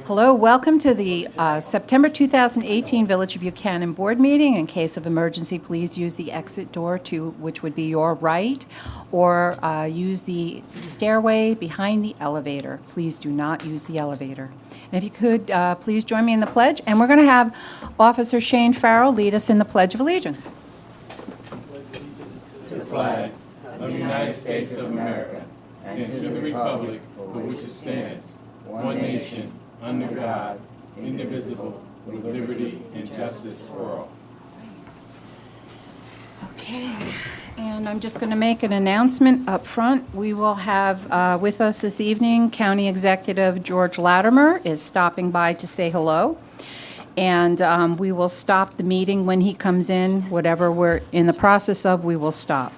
Hello, welcome to the September 2018 Village of Buchanan Board Meeting. In case of emergency, please use the exit door which would be your right, or use the stairway behind the elevator. Please do not use the elevator. And if you could, please join me in the pledge. And we're going to have Officer Shane Farrell lead us in the Pledge of Allegiance. To the flag of the United States of America and to the republic for which it stands, one nation, under God, indivisible, with liberty and justice for all. Okay, and I'm just going to make an announcement up front. We will have with us this evening, County Executive George Latimer is stopping by to say hello. And we will stop the meeting when he comes in. Whatever we're in the process of, we will stop.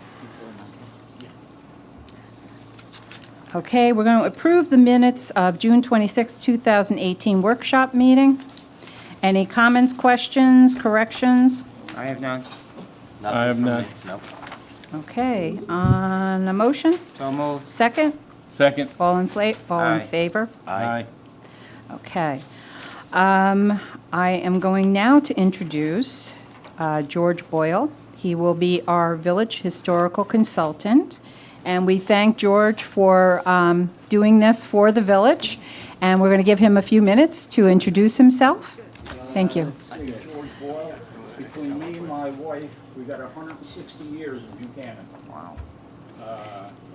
Okay, we're going to approve the minutes of June 26, 2018 workshop meeting. Any comments, questions, corrections? I have none. I have none. Nope. Okay, on a motion? So moved. Second? Second. All in Aye. favor? Aye. Okay. I am going now to introduce George Boyle. He will be our village historical consultant. And we thank George for doing this for the village. And we're going to give him a few minutes to introduce himself. Thank you. George Boyle. Between me and my wife, we got 160 years in Buchanan. Wow.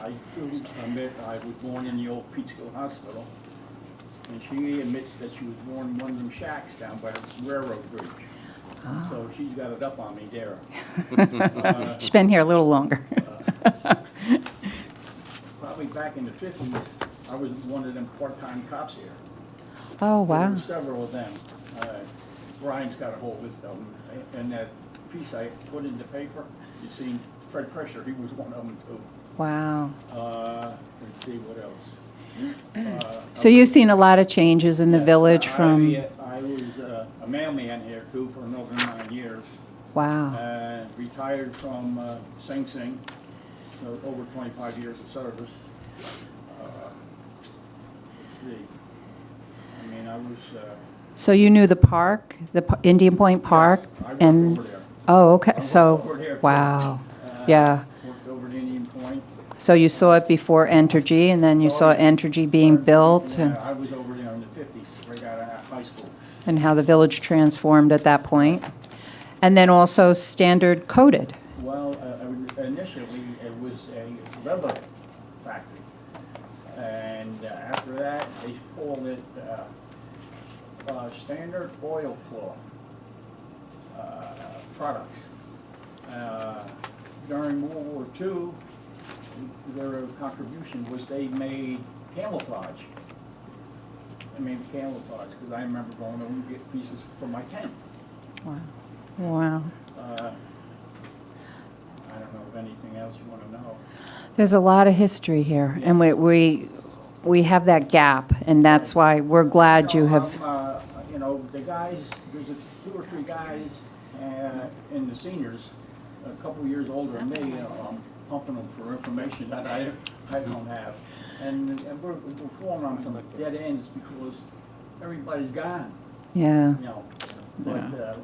I do admit I was born in the old Peekskill Hospital, and she admits that she was born in one of them shacks down by the railroad bridge. So she's got it up on me there. She's been here a little longer. Probably back in the 50s, I was one of them part-time cops here. Oh, There wow. were several of them. Brian's got a whole list of them. And that piece I put in the paper, you see Fred Pressure, he was one of them too. Wow. Let's see, what else? So you've sing a lot of changes in the village from, I was a mailman here too for another 9 years. wow. Retired from Sing Sing, so over 25 years of service. Let's see. I mean, I was. So you knew the park, the Indian Point Park? Yes, I worked And over there. Oh, okay, I worked so, over there. wow. Yeah. Worked over at Indian Point. So you saw it before Entergy, and then you saw Entergy being built, and I was over there in the 50s, right out of high school. how the village transformed at that point. And then also standard coated. Well, initially, it was a rubber factory. And after that, they called it standard oilcloth products. During World War II, their contribution was they made camouflage. They made camouflage, because I remember going over and get pieces for my tent. Wow. Wow. I don't know if anything else you want to know. There's a lot of history here, and we have that gap, and that's why we're glad you have, You know, the guys, there's 2 or 3 guys in the seniors, a couple years older than me, pumping them for information that I don't have. And we're falling on some dead ends because everybody's gone, yeah. you know. But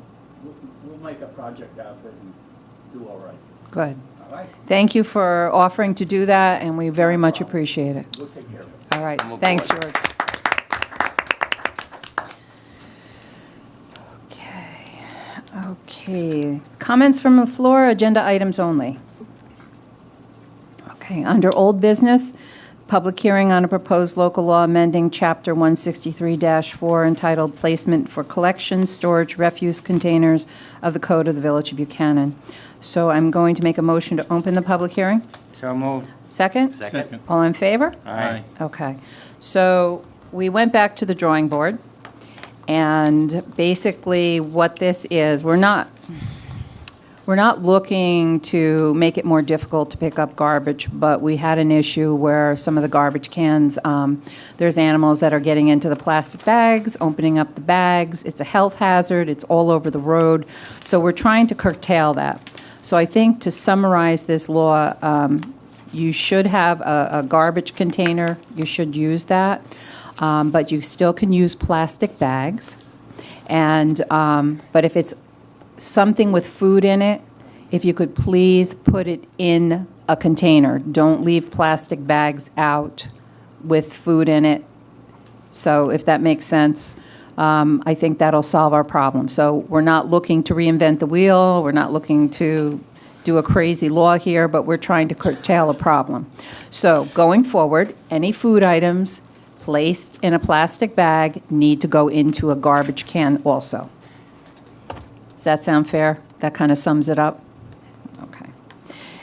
we'll make a project out of it and do all right. Good. All right? Thank you for offering to do that, and we very much appreciate it. We'll take care of it. All right, I'm aboard. thanks, George. Okay, comments from the floor, agenda items only. Okay, under old business, public hearing on a proposed local law amending Chapter 163-4 entitled Placement for Collection, Storage, Refuse Containers of the Code of the Village of Buchanan. So I'm going to make a motion to open the public hearing. So moved. Second? Second. All in favor? Aye. Okay, so we went back to the drawing board, and basically what this is, we're not looking to make it more difficult to pick up garbage, but we had an issue where some of the garbage cans, there's animals that are getting into the plastic bags, opening up the bags. It's a health hazard. It's all over the road. So we're trying to curtail that. So I think to summarize this law, you should have a garbage container. You should use that. but you still can use plastic bags. And, but if it's something with food in it, if you could please put it in a container. Don't leave plastic bags out with food in it. So if that makes sense, I think that'll solve our problem. So we're not looking to reinvent the wheel. We're not looking to do a crazy law here, but we're trying to curtail a problem. So going forward, any food items placed in a plastic bag need to go into a garbage can also. Does that sound fair? That kind of sums it up? Okay.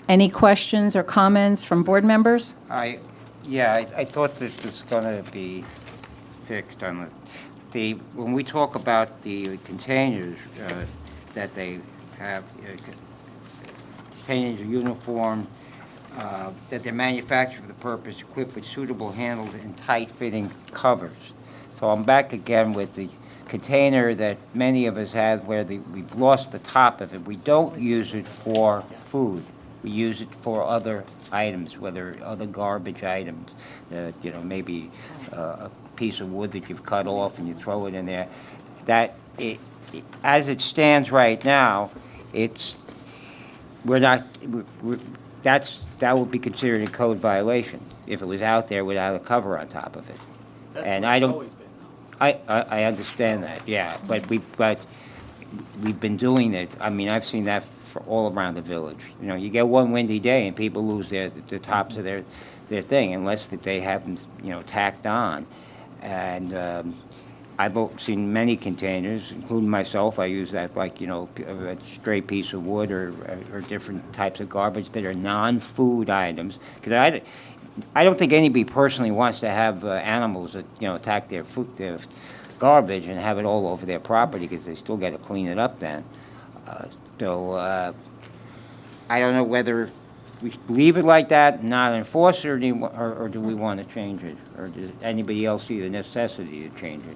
Any questions or comments from board members? I thought this was going to be fixed on when we talk about the containers, that they have, containers are uniform, that they're manufactured for the purpose, equipped with suitable handles and tight-fitting covers. So I'm back again with the container that many of us have where we've lost the top of it. We don't use it for food. We use it for other items, whether other garbage items, maybe a piece of wood that you've cut off and you throw it in there. As it stands right now, that would be considered a code violation if it was out there without a cover on top of it. That's what it's always been. I understand that, yeah, but we've been doing it. I mean, I've seen that for all around the village. You get one windy day and people lose the tops of their thing unless that they have them, tacked on. And I've seen many containers, including myself. I use that like, a stray piece of wood or different types of garbage that are non-food items. Because I don't think anybody personally wants to have animals that, attack their garbage and have it all over their property because they still got to clean it up then. So I don't know whether we should leave it like that and not enforce it, or do we want to change it? Or does anybody else see the necessity to change it?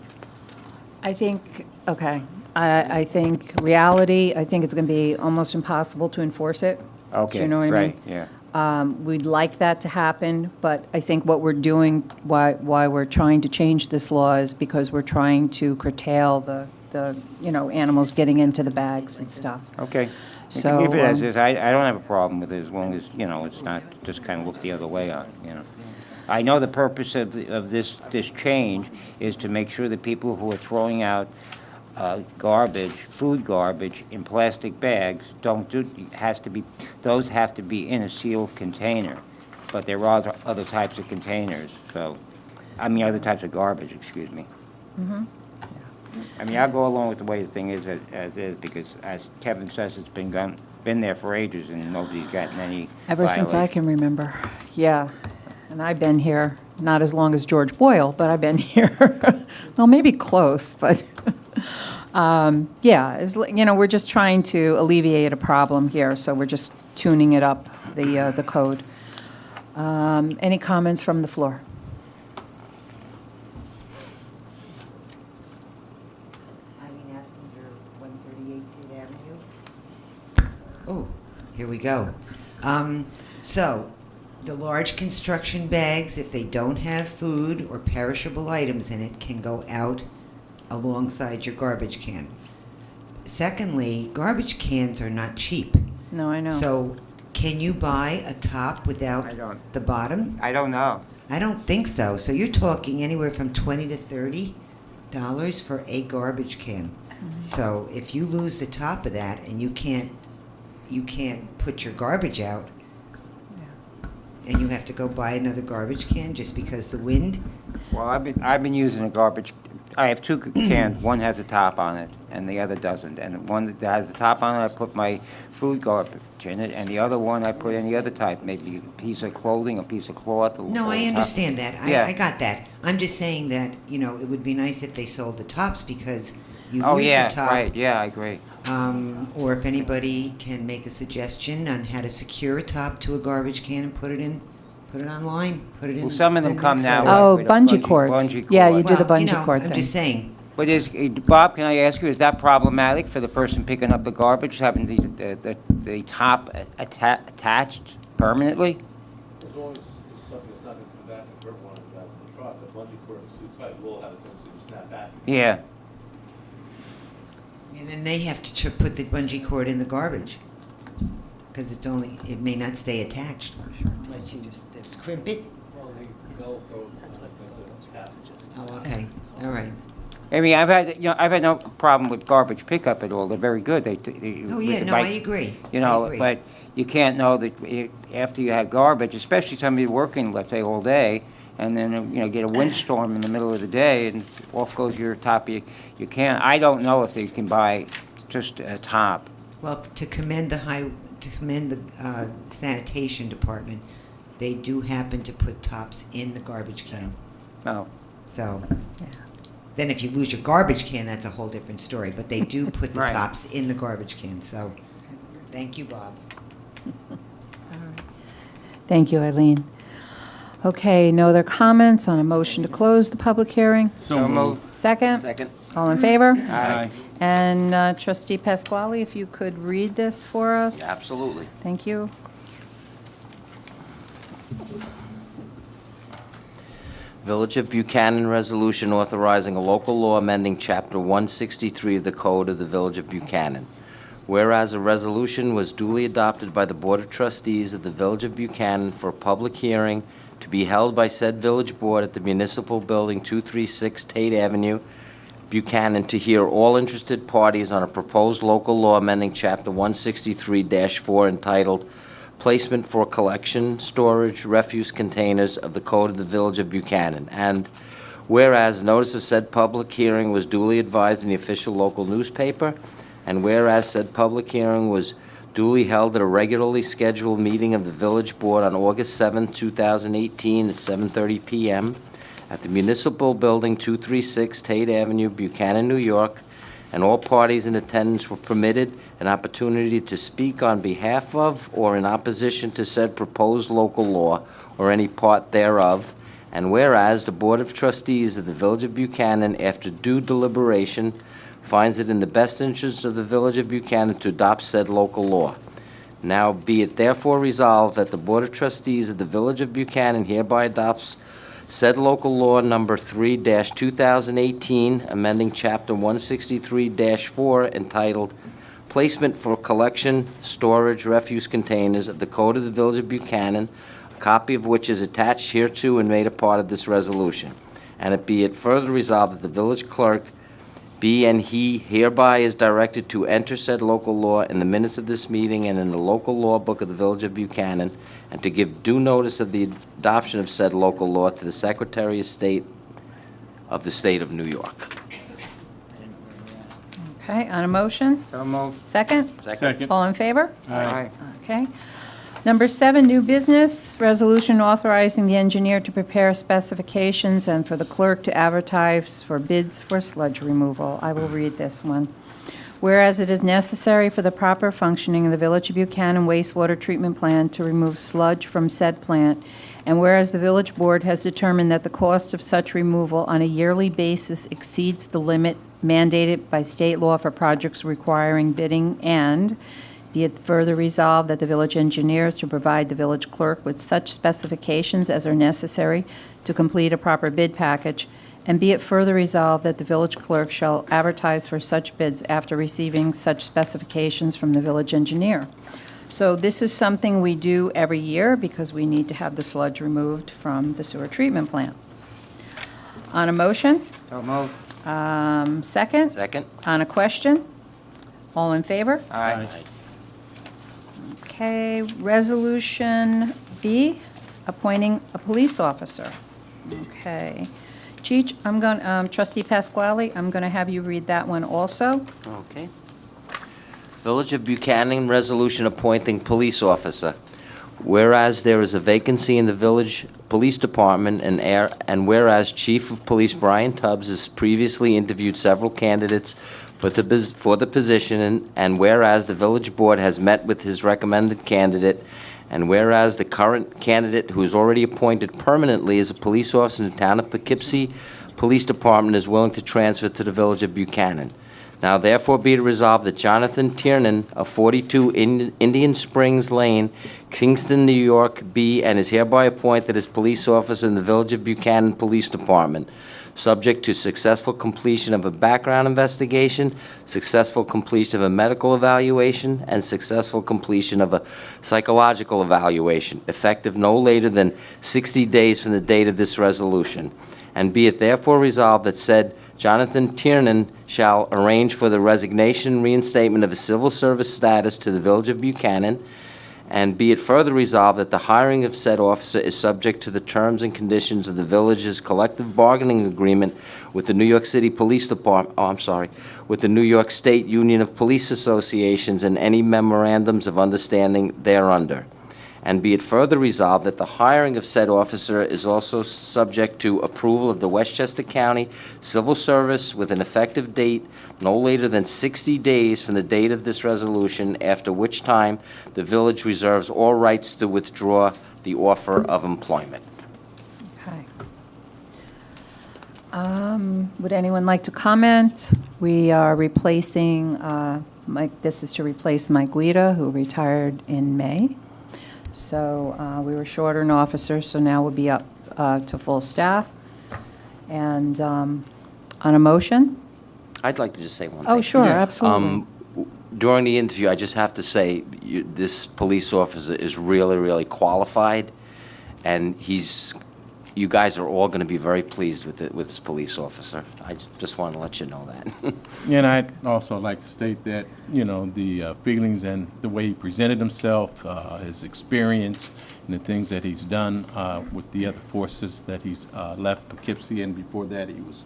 I think, okay, I think reality, I think it's going to be almost impossible to enforce it. Okay, Do you know what I mean? right, yeah. We'd like that to happen, but I think what we're doing, why we're trying to change this law is because we're trying to curtail the animals getting into the bags and stuff. Okay. You So, can leave it as is. I don't have a problem with it as long as, it's not just kind of look the other way on it, I know the purpose of this change is to make sure that people who are throwing out food garbage in plastic bags those have to be in a sealed container. But there are other types of containers, other types of garbage, excuse me. Mm-hmm. I'll go along with the way the thing is as is, because as Kevin says, it's been there for ages and nobody's gotten any Ever since I violation. can remember, yeah. And I've been here, not as long as George Boyle, but I've been here, well, maybe close, but, we're just trying to alleviate a problem here, so we're just tuning it up, the code. Any comments from the floor? Eileen Absinger, 138 Fifth Avenue. Oh, here we go. So, the large construction bags, if they don't have food or perishable items in it, can go out alongside your garbage can. Secondly, garbage cans are not cheap. No, I know. So, can you buy a top without I don't. the bottom? I don't know. I don't think so. So you're talking anywhere from $20 to $30 for a garbage can. So if you lose the top of that and you can't put your garbage out, and you have to go buy another garbage can just because the wind. Well, I've been using a garbage. I have two cans. One has a top on it, and the other doesn't. And the one that has the top on it, I put my food garbage in it, and the other one I put any other type, maybe a piece of clothing, a piece of cloth. No, I understand that. Yeah. I got that. I'm just saying that it would be nice if they sold the tops because you Oh lose yeah, the top. right. Yeah, I agree. Or if anybody can make a suggestion on how to secure a top to a garbage can and put it online, put it in. Well, some of them the come now. newsletter. Oh, with a bungee cords. Bungee Yeah, cord. you do the Well, bungee cord I'm thing. just saying. But Bob, can I ask you, is that problematic for the person picking up the garbage, having the top attached permanently? As long as it's something that's not going to come back and hurt one of the guys in the truck, the bungee cord is too tight. Yeah, And then they have to put the bungee cord in the garbage. Because it may not stay attached. Unless you just crimp it. Oh, okay, all right. I mean, I've had no problem with garbage pickup at all. They're very good. Oh, yeah, no, I agree. You I know, agree. but you can't know that after you have garbage, especially somebody working, let's say, all day, and then, get a windstorm in the middle of the day, and off goes your top. You can't, I don't know if they can buy just a top. Well, to commend the sanitation department, they do happen to put tops in the garbage can. No. So, Yeah. then if you lose your garbage can, that's a whole different story. But they do put the Right. tops in the garbage can, so thank you, Bob. Thank you, Eileen. Okay, no other comments on a motion to close the public hearing? So moved. Second? Second. All in favor? Aye. And Trustee Pasquale, if you could read this for us? Absolutely. Thank you. Village of Buchanan resolution authorizing a local law amending Chapter 163 of the Code of the Village of Buchanan. Whereas a resolution was duly adopted by the Board of Trustees of the Village of Buchanan for a public hearing to be held by said village board at the Municipal Building 236 Tate Avenue, Buchanan, to hear all interested parties on a proposed local law amending Chapter 163-4 entitled Placement for Collection, Storage, Refuse Containers of the Code of the Village of Buchanan. And whereas notice of said public hearing was duly advised in the official local newspaper, and whereas said public hearing was duly held at a regularly scheduled meeting of the Village Board on August 7, 2018 at 7:30 p.m. at the Municipal Building 236 Tate Avenue, Buchanan, New York, and all parties in attendance were permitted an opportunity to speak on behalf of or in opposition to said proposed local law or any part thereof. And whereas the Board of Trustees of the Village of Buchanan, after due deliberation, finds it in the best interest of the Village of Buchanan to adopt said local law. Now be it therefore resolved that the Board of Trustees of the Village of Buchanan hereby adopts said local law number 3-2018, amending Chapter 163-4 entitled Placement for Collection, Storage, Refuse Containers of the Code of the Village of Buchanan, a copy of which is attached hereto and made a part of this resolution. And it be it further resolved that the village clerk be and he hereby is directed to enter said local law in the minutes of this meeting and in the local law book of the Village of Buchanan, and to give due notice of the adoption of said local law to the Secretary of State of the State of New York. Okay, on a motion? So moved. Second? Second. All in favor? Aye. Okay. Number 7, new business, resolution authorizing the engineer to prepare specifications and for the clerk to advertise for bids for sludge removal. I will read this one. Whereas it is necessary for the proper functioning of the Village of Buchanan wastewater treatment plant to remove sludge from said plant, and whereas the village board has determined that the cost of such removal on a yearly basis exceeds the limit mandated by state law for projects requiring bidding, and be it further resolved that the village engineer is to provide the village clerk with such specifications as are necessary to complete a proper bid package, and be it further resolved that the village clerk shall advertise for such bids after receiving such specifications from the village engineer. So this is something we do every year because we need to have the sludge removed from the sewer treatment plant. On a motion? So moved. Second? Second? On a question? All in favor? Aye. Okay, Resolution B, appointing a police officer. Okay. Cheech, Trustee Pasquale, I'm going to have you read that one also. Okay. Village of Buchanan resolution appointing police officer. Whereas there is a vacancy in the village police department and whereas Chief of Police Brian Tubbs has previously interviewed several candidates for the position, and whereas the village board has met with his recommended candidate, and whereas the current candidate who is already appointed permanently as a police officer in the town of Poughkeepsie Police Department is willing to transfer to the Village of Buchanan. Now therefore be it resolved that Jonathan Tiernan of 42 Indian Springs Lane, Kingston, New York, be and is hereby appointed as police officer in the Village of Buchanan Police Department, subject to successful completion of a background investigation, successful completion of a medical evaluation, and successful completion of a psychological evaluation, effective no later than 60 days from the date of this resolution. And be it therefore resolved that said Jonathan Tiernan shall arrange for the resignation and reinstatement of his civil service status to the Village of Buchanan, and be it further resolved that the hiring of said officer is subject to the terms and conditions of the village's collective bargaining agreement with the New York City Police Department, with the New York State Union of Police Associations and any memorandums of understanding thereunder. And be it further resolved that the hiring of said officer is also subject to approval of the Westchester County Civil Service with an effective date no later than 60 days from the date of this resolution, after which time the village reserves all rights to withdraw the offer of employment. Okay. Would anyone like to comment? We are replacing, this is to replace Mike Guida, who retired in May. So we were short an officer, so now we'll be up to full staff. And on a motion? I'd like to just say one thing. Oh, sure, absolutely. During the interview, I just have to say, this police officer is really, really qualified, and you guys are all going to be very pleased with this police officer. I just want to let you know that. And I'd also like to state that, the feelings and the way he presented himself, his experience, and the things that he's done with the other forces that he's left Poughkeepsie, and before that he was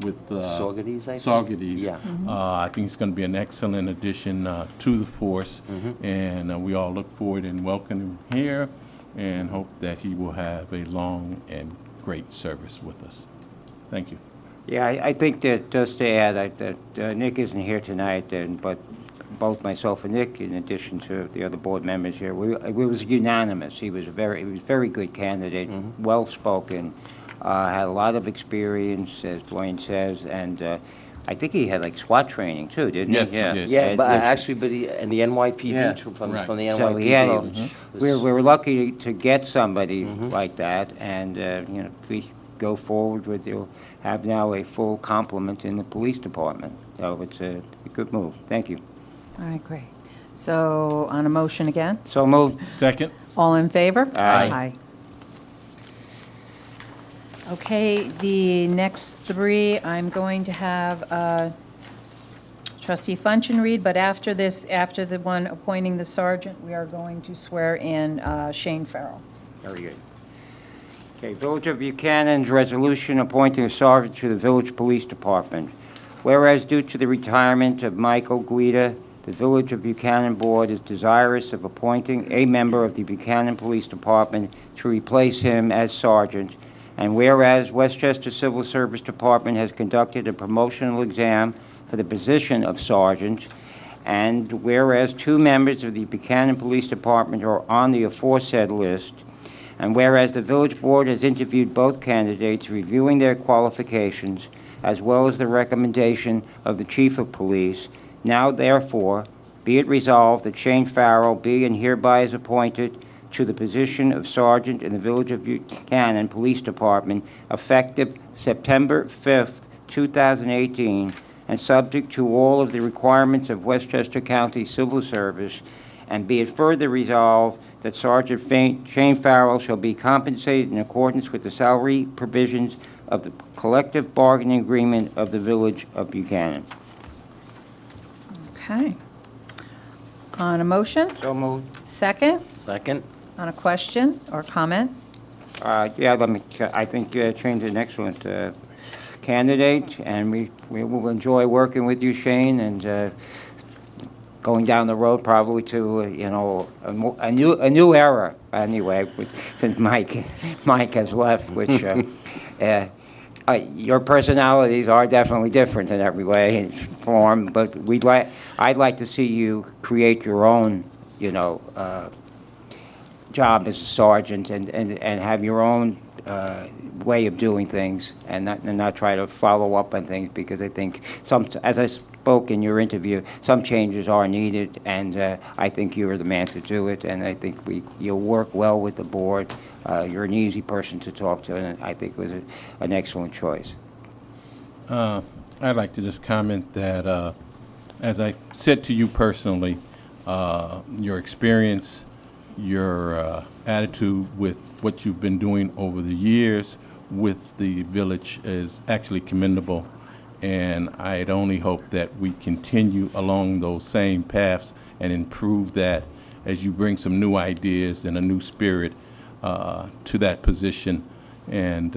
with Saugerties, I think? Saugerties. Yeah. I think he's going to be an excellent addition to the force, and we all look forward and welcome him here, and hope that he will have a long and great service with us. Thank you. Yeah, I think that, just to add, that Nick isn't here tonight, but both myself and Nick, in addition to the other board members here, it was unanimous. He was a very good candidate, well-spoken, had a lot of experience, as Dwayne says, and I think he had like SWAT training too, didn't Yes, he? he did. Yeah, but which- actually, and the NYPD, Yeah. from Right. the NYPD. So he had, was- we were lucky to get somebody like that, and, if we go forward with, you'll have now a full complement in the police department. So it's a good move. Thank you. All right, great. So on a motion again? So moved. Second? All in favor? Aye. Okay, the next three, I'm going to have trustee Funchin read, but after this, after the one appointing the sergeant, we are going to swear in Shane Farrell. Very good. Okay, Village of Buchanan's resolution appointing a sergeant to the Village Police Department. Whereas due to the retirement of Michael Guida, the Village of Buchanan Board is desirous of appointing a member of the Buchanan Police Department to replace him as sergeant. And whereas Westchester Civil Service Department has conducted a promotional exam for the position of sergeant, and whereas 2 members of the Buchanan Police Department are on the aforesaid list, and whereas the Village Board has interviewed both candidates, reviewing their qualifications, as well as the recommendation of the Chief of Police, now therefore be it resolved that Shane Farrell be and hereby is appointed to the position of Sergeant in the Village of Buchanan Police Department effective September 5th, 2018, and subject to all of the requirements of Westchester County Civil Service, and be it further resolved that Sergeant Shane Farrell shall be compensated in accordance with the salary provisions of the collective bargaining agreement of the Village of Buchanan. Okay. On a motion? So moved. Second? Second? On a question or comment? Yeah, I think Shane's an excellent candidate, and we will enjoy working with you, Shane, and going down the road probably to, a new era, anyway, since Mike has left, which your personalities are definitely different in every way and form, but I'd like to see you create your own, job as a sergeant and have your own way of doing things and not try to follow up on things, because I think as I spoke in your interview, some changes are needed, and I think you're the man to do it, and I think you'll work well with the board. You're an easy person to talk to, and I think it was an excellent choice. I'd like to just comment that, as I said to you personally, your experience, your attitude with what you've been doing over the years with the village is actually commendable, and I'd only hope that we continue along those same paths and improve that as you bring some new ideas and a new spirit to that position, and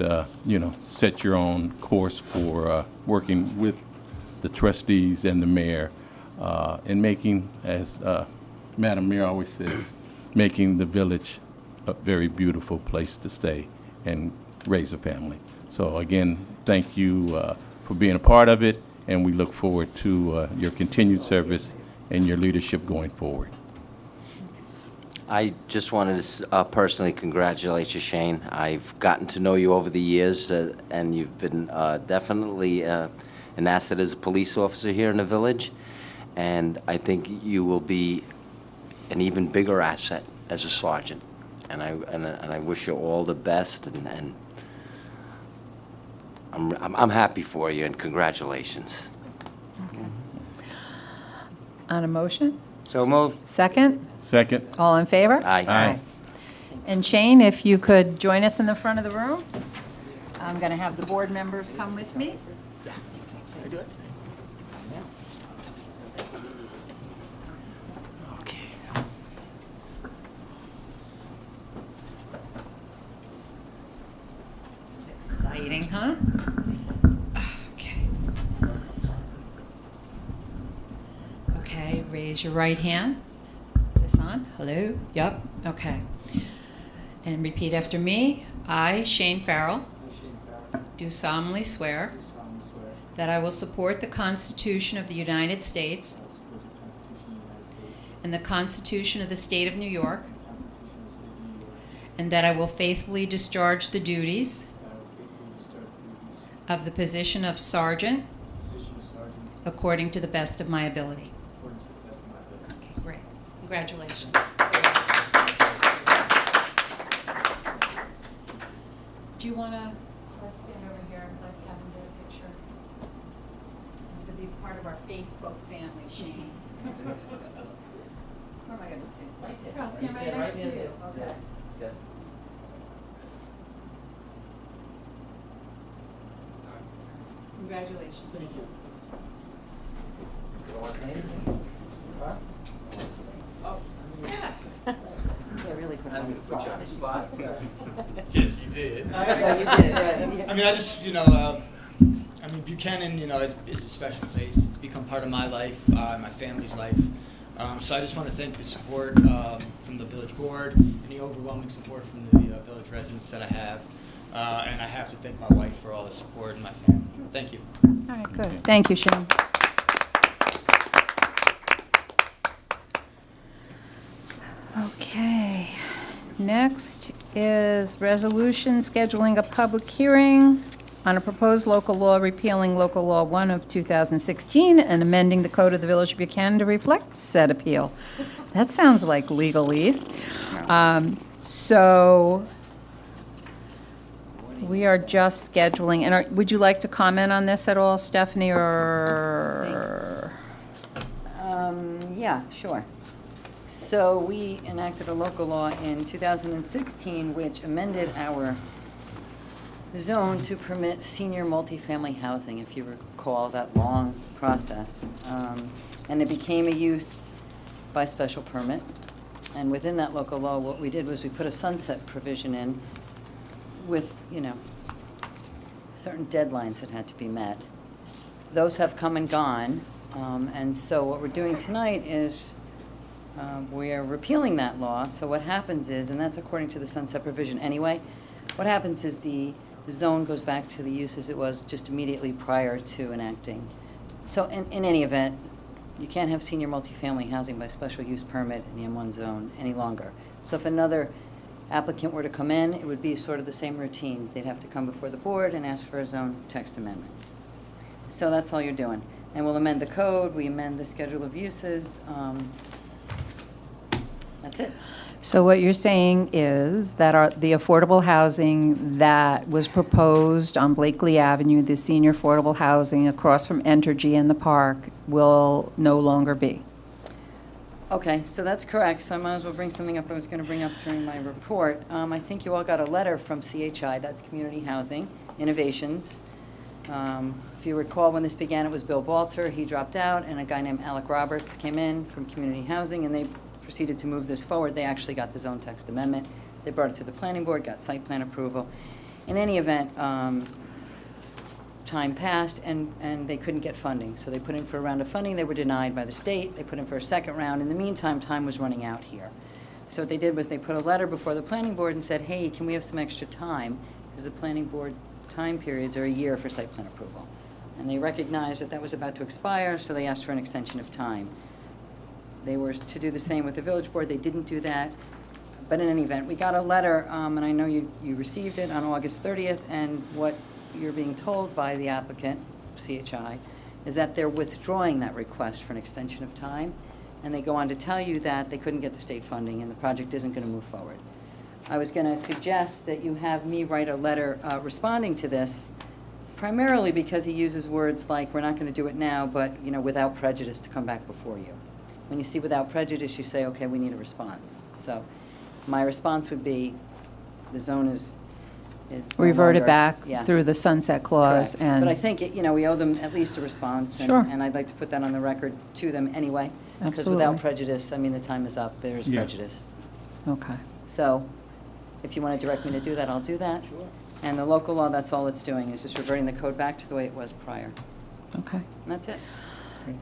set your own course for working with the trustees and the mayor in making, as Madam Mayor always says, making the village a very beautiful place to stay and raise a family. So again, thank you for being a part of it, and we look forward to your continued service and your leadership going forward. I just wanted to personally congratulate you, Shane. I've gotten to know you over the years, and you've been definitely an asset as a police officer here in the village, and I think you will be an even bigger asset as a sergeant. And I wish you all the best, and I'm happy for you, and congratulations. On a motion? So moved. Second? Second. All in favor? Aye. Aye. And Shane, if you could join us in the front of the room. I'm going to have the board members come with me. Okay. This is exciting, huh? Okay. Okay, raise your right hand. Is this on? Hello? Yep. Okay. And repeat after me. I, Shane Farrell, do solemnly swear that I will support the Constitution of the United States and the Constitution of the State of New York, and that I will faithfully discharge the duties of the position of sergeant according to the best of my ability. Okay, great. Congratulations. Do you want to, let's stand over here and let Kevin get a picture. To be part of our Facebook family, Shane. Where am I going to stand? Right there. I'll stand right next to you. Okay. Yes. Congratulations. Thank you. Yeah, really quick. I'm going to put you on the spot. Yes, you did. Yeah, you did, right. I mean, I just, Buchanan, is a special place. It's become part of my life, my family's life. So I just want to thank the support from the village board and the overwhelming support from the village residents that I have. And I have to thank my wife for all the support and my family. Thank you. All right, good. Thank you, Shane. Okay. Next is resolution scheduling a public hearing on a proposed local law repealing Local Law 1 of 2016 and amending the Code of the Village of Buchanan to reflect said appeal. That sounds like legalese. So we are just scheduling, and would you like to comment on this at all, Stephanie, or? Yeah, sure. So we enacted a local law in 2016 which amended our zone to permit senior multifamily housing, if you recall that long process. And it became a use by special permit. And within that local law, what we did was we put a sunset provision in with, certain deadlines that had to be met. Those have come and gone. And so what we're doing tonight is we are repealing that law. So what happens is, and that's according to the sunset provision anyway, what happens is the zone goes back to the use as it was just immediately prior to enacting. So in any event, you can't have senior multifamily housing by special use permit in the M1 zone any longer. So if another applicant were to come in, it would be sort of the same routine. They'd have to come before the board and ask for a zone text amendment. So that's all you're doing. And we'll amend the code, we amend the schedule of uses. That's it. So what you're saying is that the affordable housing that was proposed on Blakely Avenue, the senior affordable housing across from Entergy and the park, will no longer be? Okay, so that's correct, so I might as well bring something up I was going to bring up during my report. I think you all got a letter from CHI, that's Community Housing Innovations. If you recall, when this began, it was Bill Balter, he dropped out, and a guy named Alec Roberts came in from Community Housing, and they proceeded to move this forward. They actually got the zone text amendment. They brought it to the planning board, got site plan approval. In any event, time passed and they couldn't get funding. So they put in for a round of funding. They were denied by the state. They put in for a second round. In the meantime, time was running out here. So what they did was they put a letter before the planning board and said, hey, can we have some extra time? Because the planning board time periods are a year for site plan approval. And they recognized that that was about to expire, so they asked for an extension of time. They were to do the same with the village board. They didn't do that. But in any event, we got a letter, and I know you received it on August 30th, and what you're being told by the applicant, CHI, is that they're withdrawing that request for an extension of time, and they go on to tell you that they couldn't get the state funding and the project isn't going to move forward. I was going to suggest that you have me write a letter responding to this, primarily because he uses words like, we're not going to do it now, but, you know, without prejudice to come back before you. When you see without prejudice, you say, okay, we need a response. So my response would be, the zone is no Revert it longer- back yeah, through the sunset clause correct. and... But I think, you know, we owe them at least a response. And, Sure. and I'd like to put that on the record to them anyway. Because Absolutely. without prejudice, I mean, the time is up. There is Yeah. prejudice. Okay. So if you want to direct me to do that, I'll do that. Sure. And the local law, that's all it's doing, is just reverting the code back to the way it was prior. Okay. And that's it.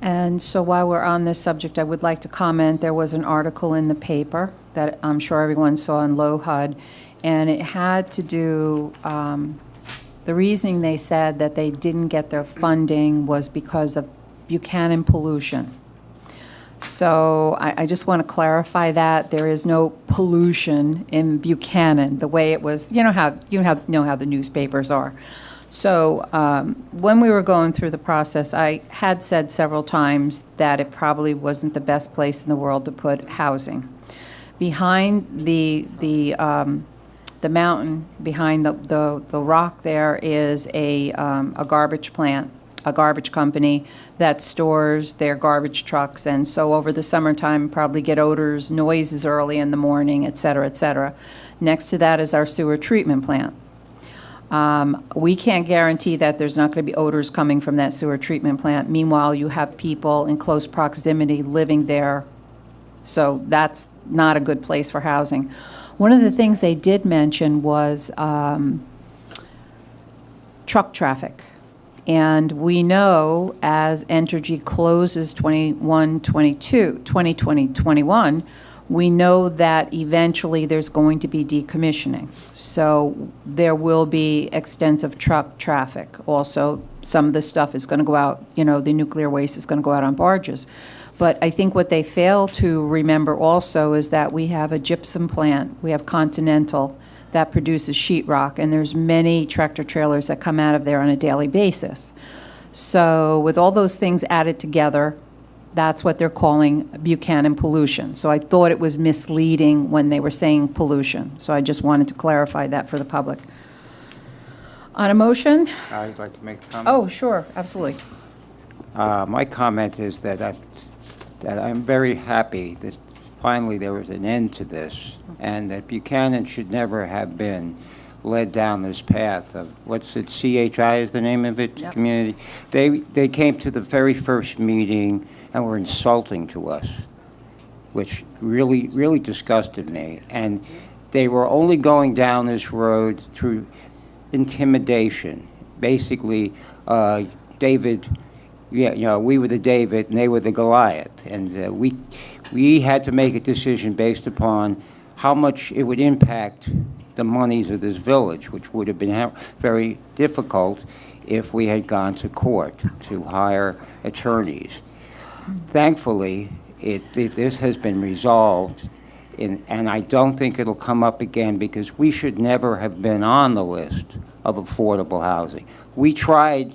And so while we're on this subject, I would like to comment, there was an article in the paper that I'm sure everyone saw in Low HUD, and it had to do, the reasoning they said that they didn't get their funding was because of Buchanan pollution. So I just want to clarify that there is no pollution in Buchanan, the way it was, you know how the newspapers are. So when we were going through the process, I had said several times that it probably wasn't the best place in the world to put housing. Behind the mountain, behind the rock there is a garbage plant, a garbage company that stores their garbage trucks. And so over the summertime, probably get odors, noises early in the morning, et cetera, et cetera. Next to that is our sewer treatment plant. We can't guarantee that there's not going to be odors coming from that sewer treatment plant. Meanwhile, you have people in close proximity living there, so that's not a good place for housing. One of the things they did mention was truck traffic. And we know as Entergy closes 2021, we know that eventually there's going to be decommissioning. So there will be extensive truck traffic. Also, some of the stuff is going to go out, you know, the nuclear waste is going to go out on barges. But I think what they fail to remember also is that we have a gypsum plant, we have Continental that produces sheetrock, and there's many tractor trailers that come out of there on a daily basis. So with all those things added together, that's what they're calling Buchanan pollution. So I thought it was misleading when they were saying pollution. So I just wanted to clarify that for the public. On a motion? I'd like to make a comment. Oh, sure, absolutely. My comment is that I'm very happy that finally there was an end to this, and that Buchanan should never have been led down this path of, what's it, CHI is the name of it, Yep. community? They came to the very first meeting and were insulting to us, which really, really disgusted me. And they were only going down this road through intimidation. Basically, David, yeah, you know, we were the David and they were the Goliath. And we had to make a decision based upon how much it would impact the monies of this village, which would have been very difficult if we had gone to court to hire attorneys. Thankfully, this has been resolved, and I don't think it'll come up again because we should never have been on the list of affordable housing. We tried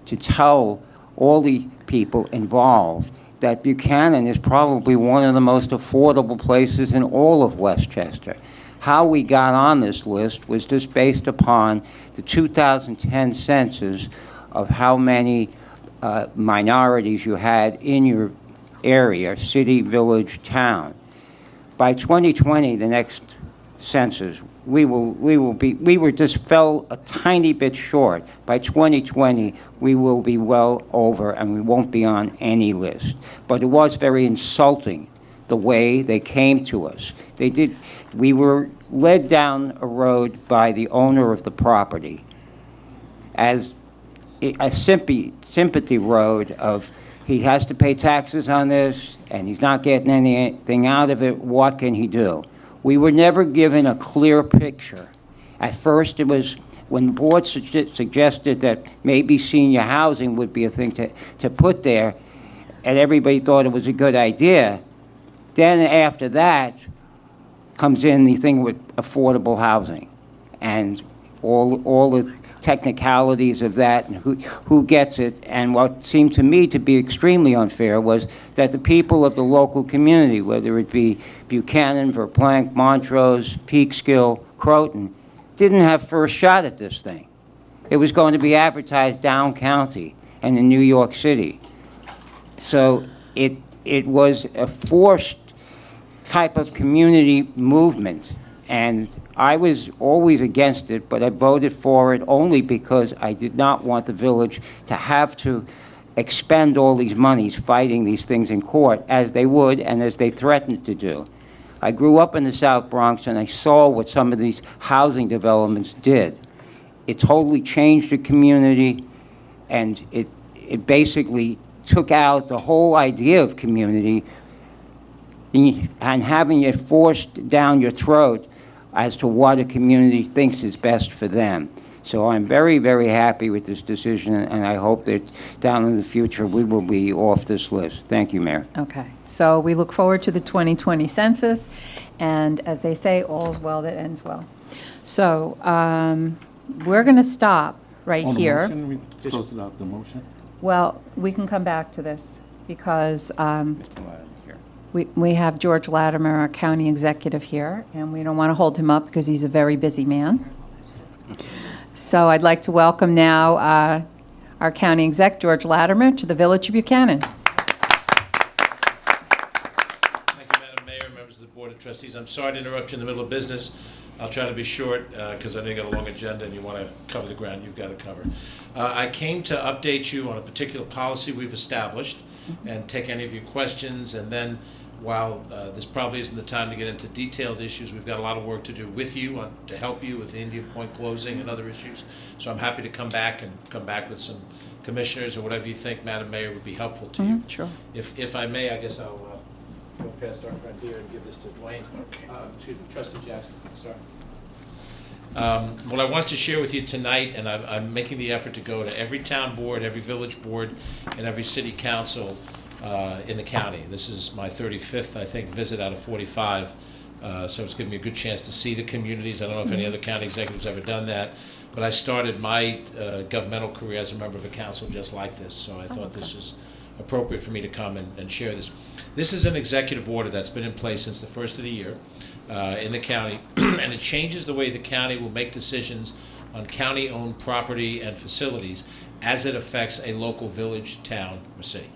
to tell all the people involved, that Buchanan is probably one of the most affordable places in all of Westchester. How we got on this list was just based upon the 2010 census of how many minorities you had in your area, city, village, town. By 2020, the next census, we were just fell a tiny bit short. By 2020, we will be well over, and we won't be on any list. But it was very insulting the way they came to us. We were led down a road by the owner of the property as a sympathy road of, he has to pay taxes on this, and he's not getting anything out of it. What can he do? We were never given a clear picture. At first, it was when the board suggested that maybe senior housing would be a thing to put there, and everybody thought it was a good idea. Then after that comes in the thing with affordable housing and all the technicalities of that and who gets it. And what seemed to me to be extremely unfair was that the people of the local community, whether it be Buchanan, Verplanck, Montrose, Peekskill, Croton, didn't have first shot at this thing. It was going to be advertised down county and in New York City. So it was a forced type of community movement. And I was always against it, but I voted for it only because I did not want the village to have to expend all these monies fighting these things in court, as they would and as they threatened to do. I grew up in the South Bronx, and I saw what some of these housing developments did. It totally changed the community, and it basically took out the whole idea of community and having it forced down your throat as to what a community thinks is best for them. So I'm very, very happy with this decision, and I hope that down in the future we will be off this list. Thank you, Mayor. Okay, so we look forward to the 2020 census, and as they say, all's well that ends well. So we're going to stop right On the here. motion, we closed it out, the motion. Well, we can come back to this because we have George Latimer, our county executive here, and we don't want to hold him up because he's a very busy man. So I'd like to welcome now our county exec, George Latimer, to the Village of Buchanan. Thank you, Madam Mayor, members of the Board of Trustees. I'm sorry to interrupt you in the middle of business. I'll try to be short because I know you got a long agenda and you want to cover the ground you've got to cover. I came to update you on a particular policy we've established and take any of your questions, and then while this probably isn't the time to get into detailed issues, we've got a lot of work to do with you to help you with the Indian Point closing and other issues. So I'm happy to come back with some commissioners or whatever you think, Madam Mayor, would be helpful to you. Sure. If I may, I guess I'll go past our friend here and give this to Dwayne. Excuse me, Trustee Jackson, sorry. What I want to share with you tonight, and I'm making the effort to go to every town board, every village board, and every city council in the county. This is my 35th, I think, visit out of 45, so it's given me a good chance to see the communities. I don't know if any other county executives ever done that, but I started my governmental career as a member of a council just like this, so I thought this is appropriate for me to come and share this. This is an executive order that's been in place since the first of the year in the county, and it changes the way the county will make decisions on county-owned property and facilities as it affects a local village, town, or city.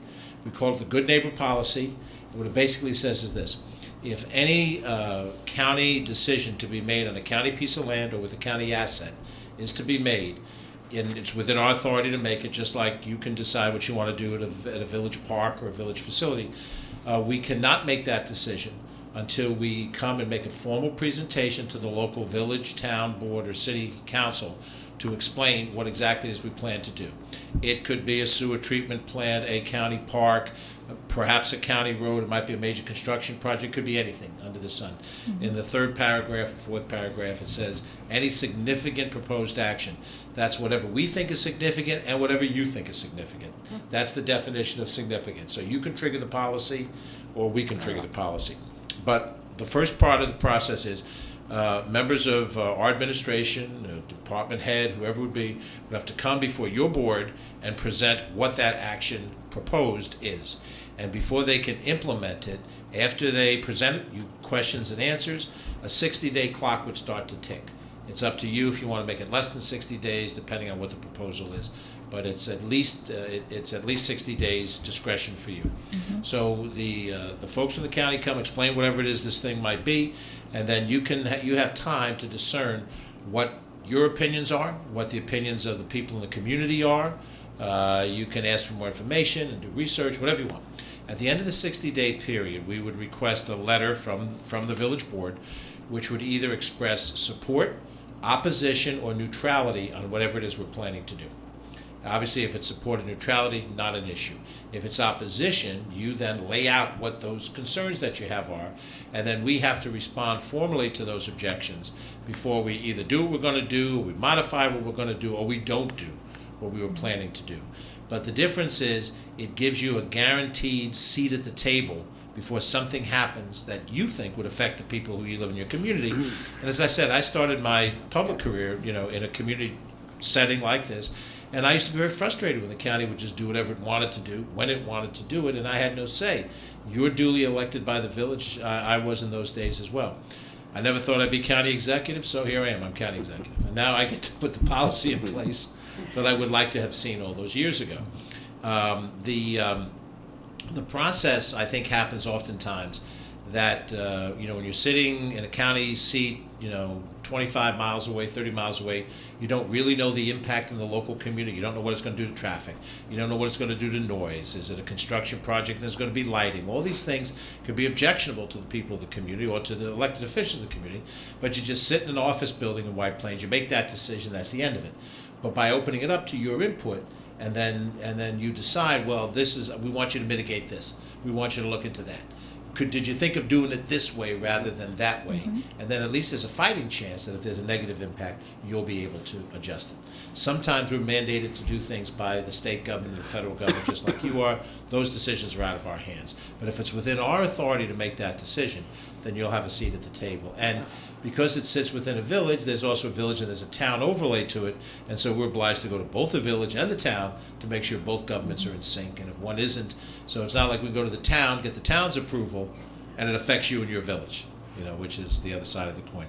We call it the Good Neighbor Policy. What it basically says is this: if any county decision to be made on a county piece of land or with a county asset is to be made, and it's within our authority to make it, just like you can decide what you want to do at a village park or a village facility, we cannot make that decision until we come and make a formal presentation to the local village, town, board, or city council to explain what exactly it is we plan to do. It could be a sewer treatment plant, a county park, perhaps a county road. It might be a major construction project. It could be anything under the sun. In the third paragraph or fourth paragraph, it says any significant proposed action. That's whatever we think is significant and whatever you think is significant. That's the definition of significant. So you can trigger the policy or we can trigger the policy. But the first part of the process is members of our administration, department head, whoever it would be, would have to come before your board and present what that action proposed is. And before they can implement it, after they present it, you questions and answers, a 60-day clock would start to tick. It's up to you if you want to make it less than 60 days, depending on what the proposal is. But it's at least 60 days discretion for you. So the folks from the county come, explain whatever it is this thing might be, and then you have time to discern what your opinions are, what the opinions of the people in the community are. You can ask for more information and do research, whatever you want. At the end of the 60-day period, we would request a letter from the village board, which would either express support, opposition, or neutrality on whatever it is we're planning to do. Obviously, if it's support or neutrality, not an issue. If it's opposition, you then lay out what those concerns that you have are, and then we have to respond formally to those objections before we either do what we're going to do, or we modify what we're going to do, or we don't do what we were planning to do. But the difference is it gives you a guaranteed seat at the table before something happens that you think would affect the people who you live in your community. And as I said, I started my public career, in a community setting like this, and I used to be very frustrated when the county would just do whatever it wanted to do, when it wanted to do it, and I had no say. You're duly elected by the village. I was in those days as well. I never thought I'd be county executive, so here I am, I'm county executive. And now I get to put the policy in place that I would like to have seen all those years ago. The process, I think, happens oftentimes that, when you're sitting in a county seat, 25 miles away, 30 miles away, you don't really know the impact in the local community. You don't know what it's going to do to traffic. You don't know what it's going to do to noise. Is it a construction project? There's going to be lighting. All these things could be objectionable to the people of the community or to the elected officials of the community, but you just sit in an office building in White Plains, you make that decision, that's the end of it. But by opening it up to your input, and then you decide, well, we want you to mitigate this. We want you to look into that. Did you think of doing it this way rather than that way? And then at least there's a fighting chance that if there's a negative impact, you'll be able to adjust it. Sometimes we're mandated to do things by the state government and the federal government, just like you are. Those decisions are out of our hands. But if it's within our authority to make that decision, then you'll have a seat at the table. And because it sits within a village, there's also a village and there's a town overlay to it, and so we're obliged to go to both the village and the town to make sure both governments are in sync, and if one isn't, so it's not like we go to the town, get the town's approval, and it affects you and your village, which is the other side of the coin.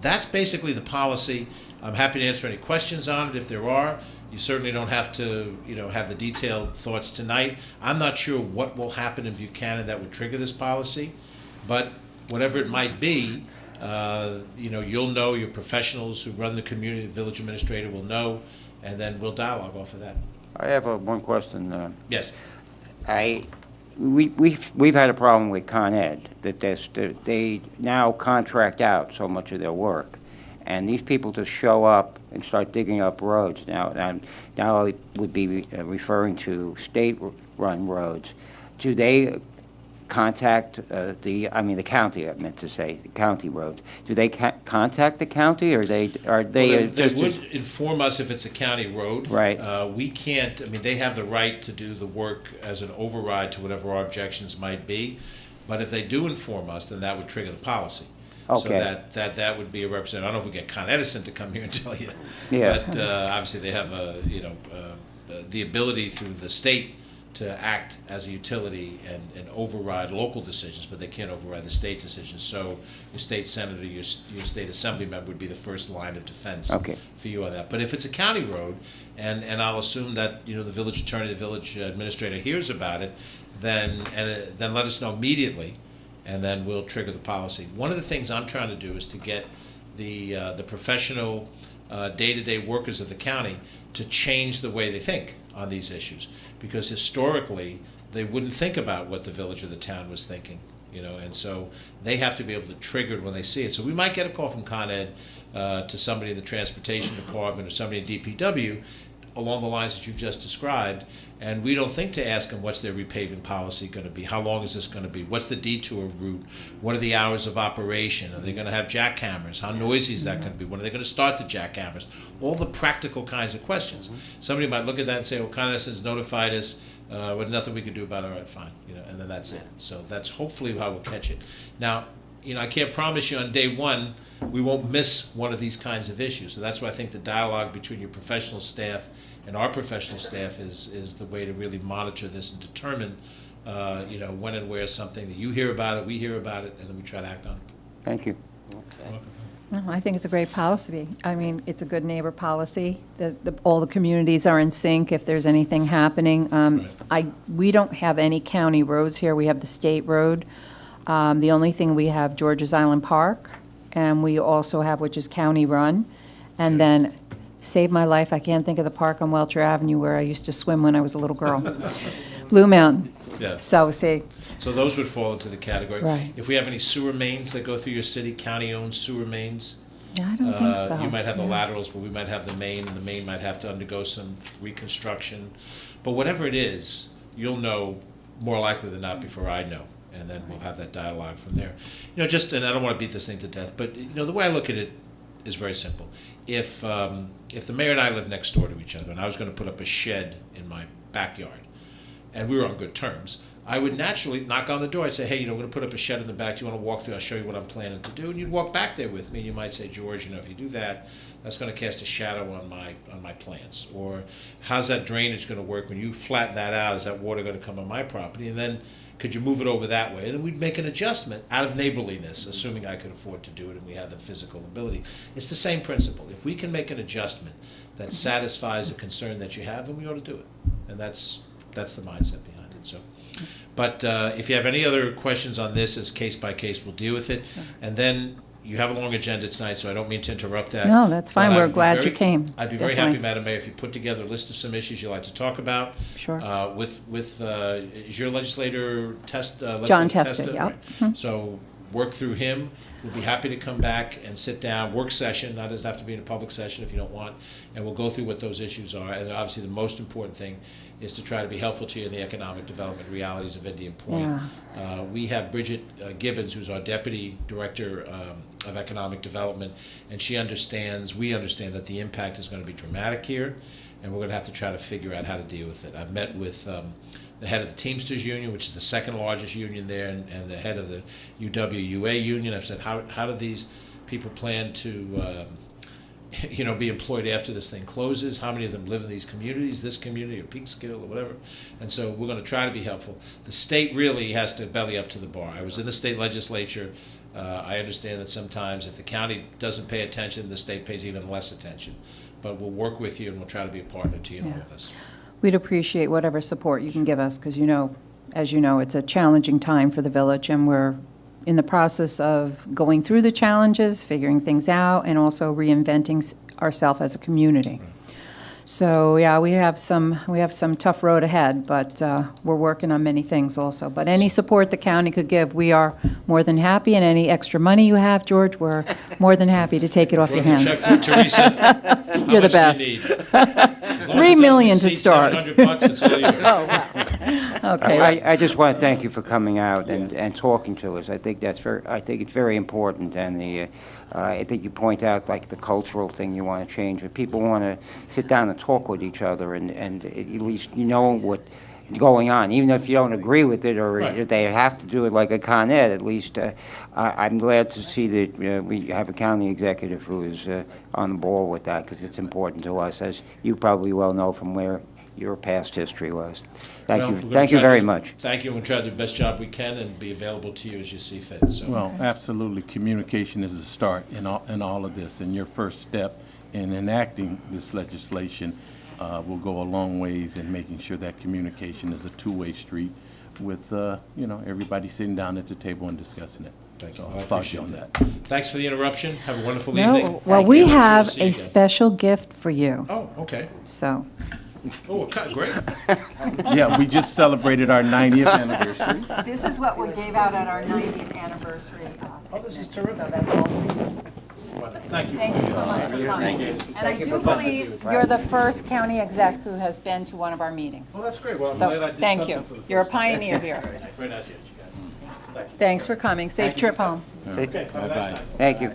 That's basically the policy. I'm happy to answer any questions on it if there are. You certainly don't have to, have the detailed thoughts tonight. I'm not sure what will happen in Buchanan that would trigger this policy, but whatever it might be, you'll know, your professionals who run the community, the village administrator will know, and then we'll dialogue off of that. I have one question. Yes. We've had a problem with Con Ed, that they now contract out so much of their work. And these people just show up and start digging up roads. Now I would be referring to state-run roads. Do they contact the county, I meant to say, the county roads? Do they contact the county, or are they They would inform us if it's a county road. Right. We can't, they have the right to do the work as an override to whatever our objections might be, but if they do inform us, then that would trigger the policy. Okay. So that would be a representative. I don't know if we get Con Edison to come here and tell you. Yeah. But obviously they have the ability through the state to act as a utility and override local decisions, but they can't override the state decisions. So your state senator, your state assembly member would be the first line of defense for you on that. But if it's a county road, and I'll assume that the village attorney, the village administrator hears about it, then let us know immediately, and then we'll trigger the policy. One of the things I'm trying to do is to get the professional day-to-day workers of the county to change the way they think on these issues, because historically they wouldn't think about what the village or the town was thinking, and so they have to be able to trigger it when they see it. So we might get a call from Con Ed to somebody in the transportation department or somebody in DPW along the lines that you've just described, and we don't think to ask them what's their repaving policy going to be, how long is this going to be, what's the detour route, what are the hours of operation, are they going to have jackhammers, how noisy is that going to be, when are they going to start the jackhammers, all the practical kinds of questions. Somebody might look at that and say, well, Con Edison's notified us, but nothing we can do about it, all right, fine, and then that's it. So that's hopefully how we'll catch it. Now, I can't promise you on day one we won't miss one of these kinds of issues. So that's why I think the dialogue between your professional staff and our professional staff is the way to really monitor this and determine, when and where something that you hear about it, we hear about it, and then we try to act on it. Thank you. No, I think it's a great policy. I mean, it's a good neighbor policy. All the communities are in sync if there's anything happening. We don't have any county roads here. We have the state road. The only thing we have George's Island Park, and we also have, which is county run. And then, save my life, I can't think of the park on Welcher Avenue where I used to swim when I was a little girl. Blue Mountain. Yeah. So, see, So those would fall into the category. Right. If we have any sewer mains that go through your city, county-owned sewer mains, yeah, I don't think so. you might have the Yeah. laterals, but we might have the main, and the main might have to undergo some reconstruction. But whatever it is, you'll know more likely than not before I know, and then we'll have that dialogue from there. And I don't want to beat this thing to death, but the way I look at it is very simple. If the mayor and I lived next door to each other, and I was going to put up a shed in my backyard, and we were on good terms, I would naturally knock on the door. I'd say, hey, we're going to put up a shed in the back. Do you want to walk through? I'll show you what I'm planning to do. And you'd walk back there with me, and you might say, George, if you do that, that's going to cast a shadow on my plants. Or how's that drainage going to work? When you flatten that out, is that water going to come on my property? And then could you move it over that way? And then we'd make an adjustment out of neighborliness, assuming I could afford to do it and we had the physical ability. It's the same principle. If we can make an adjustment that satisfies a concern that you have, then we ought to do it. And that's the mindset behind it. So. But if you have any other questions on this, as case by case, we'll deal with it. And then you have a long agenda tonight, so I don't mean to interrupt that. No, that's fine. But We're I'd be glad very- you came. I'd be very happy, Definitely. Madam Mayor, if you put together a list of some issues you'd like to talk about. Sure. Is your legislator John Testa? Testa, yep. Right. So work through him. We'll be happy to come back and sit down, work session, not doesn't have to be in a public session if you don't want, and we'll go through what those issues are. And obviously, the most important thing is to try to be helpful to you in the economic development realities of Indian Point. Yeah. We have Bridget Gibbons, who's our Deputy Director of Economic Development, and we understand that the impact is going to be dramatic here, and we're going to have to try to figure out how to deal with it. I've met with the head of the Teamsters Union, which is the second largest union there, and the head of the UWUA union. I've said, how do these people plan to be employed after this thing closes? How many of them live in these communities, this community or Peekskill or whatever? And so we're going to try to be helpful. The state really has to belly up to the bar. I was in the state legislature. I understand that sometimes if the county doesn't pay attention, the state pays even less attention. But we'll work with you and we'll try to be a partner to you and all of us. We'd appreciate whatever support you can give us, because as you know, it's a challenging time for the village, and we're in the process of going through the challenges, figuring things out, and also reinventing ourselves as a community. So, yeah, we have some tough road ahead, but we're working on many things also. But any support the county could give, we are more than happy, and any extra money you have, George, we're more than happy to take it off your Wrote the hands. check to Teresa. You're the best. How much do you need? As long as it $3 million doesn't to exceed start. $700, it's all yours. Okay. I just want to thank you for coming out and talking to us. I think it's very important, and I think you point out like the cultural thing you want to change. If people want to sit down and talk with each other, and at least what's going on, even if you don't agree with it, or Right. if they have to do it like a Con Ed, at least I'm glad to see that we have a county executive who is on the ball with that, because it's important to us, as you probably well know from where your past history was. Well, Thank we're you. gonna Thank you try to very do- much. Thank you, and we'll try to do the best job we can and be available to you as you see fit. So. Well, absolutely. Communication is the start in all of this, and your first step in enacting this legislation will go a long ways in making sure that communication is a two-way street with, everybody sitting down at the table and discussing it. Thank you. So I I'll applaud you appreciate on that. Thanks for the interruption. Have a wonderful No, evening. well, Thank we you. I'm sure we'll have see you a again. special gift for you, Oh, okay. so. Oh, great. Yeah, we just celebrated our 90th anniversary. This is what we gave out at our 90th anniversary. Oh, this is terrific. So that's all. Thank you. Thank you so much for coming. And I do believe you're the first county exec who has been to one of our meetings. Well, that's great. Well, I'm So, glad I did thank something you. for the You're a first time. pioneer here. Very nice to meet you guys. Thanks for coming. Safe trip home. Okay, have a nice night. Thank you.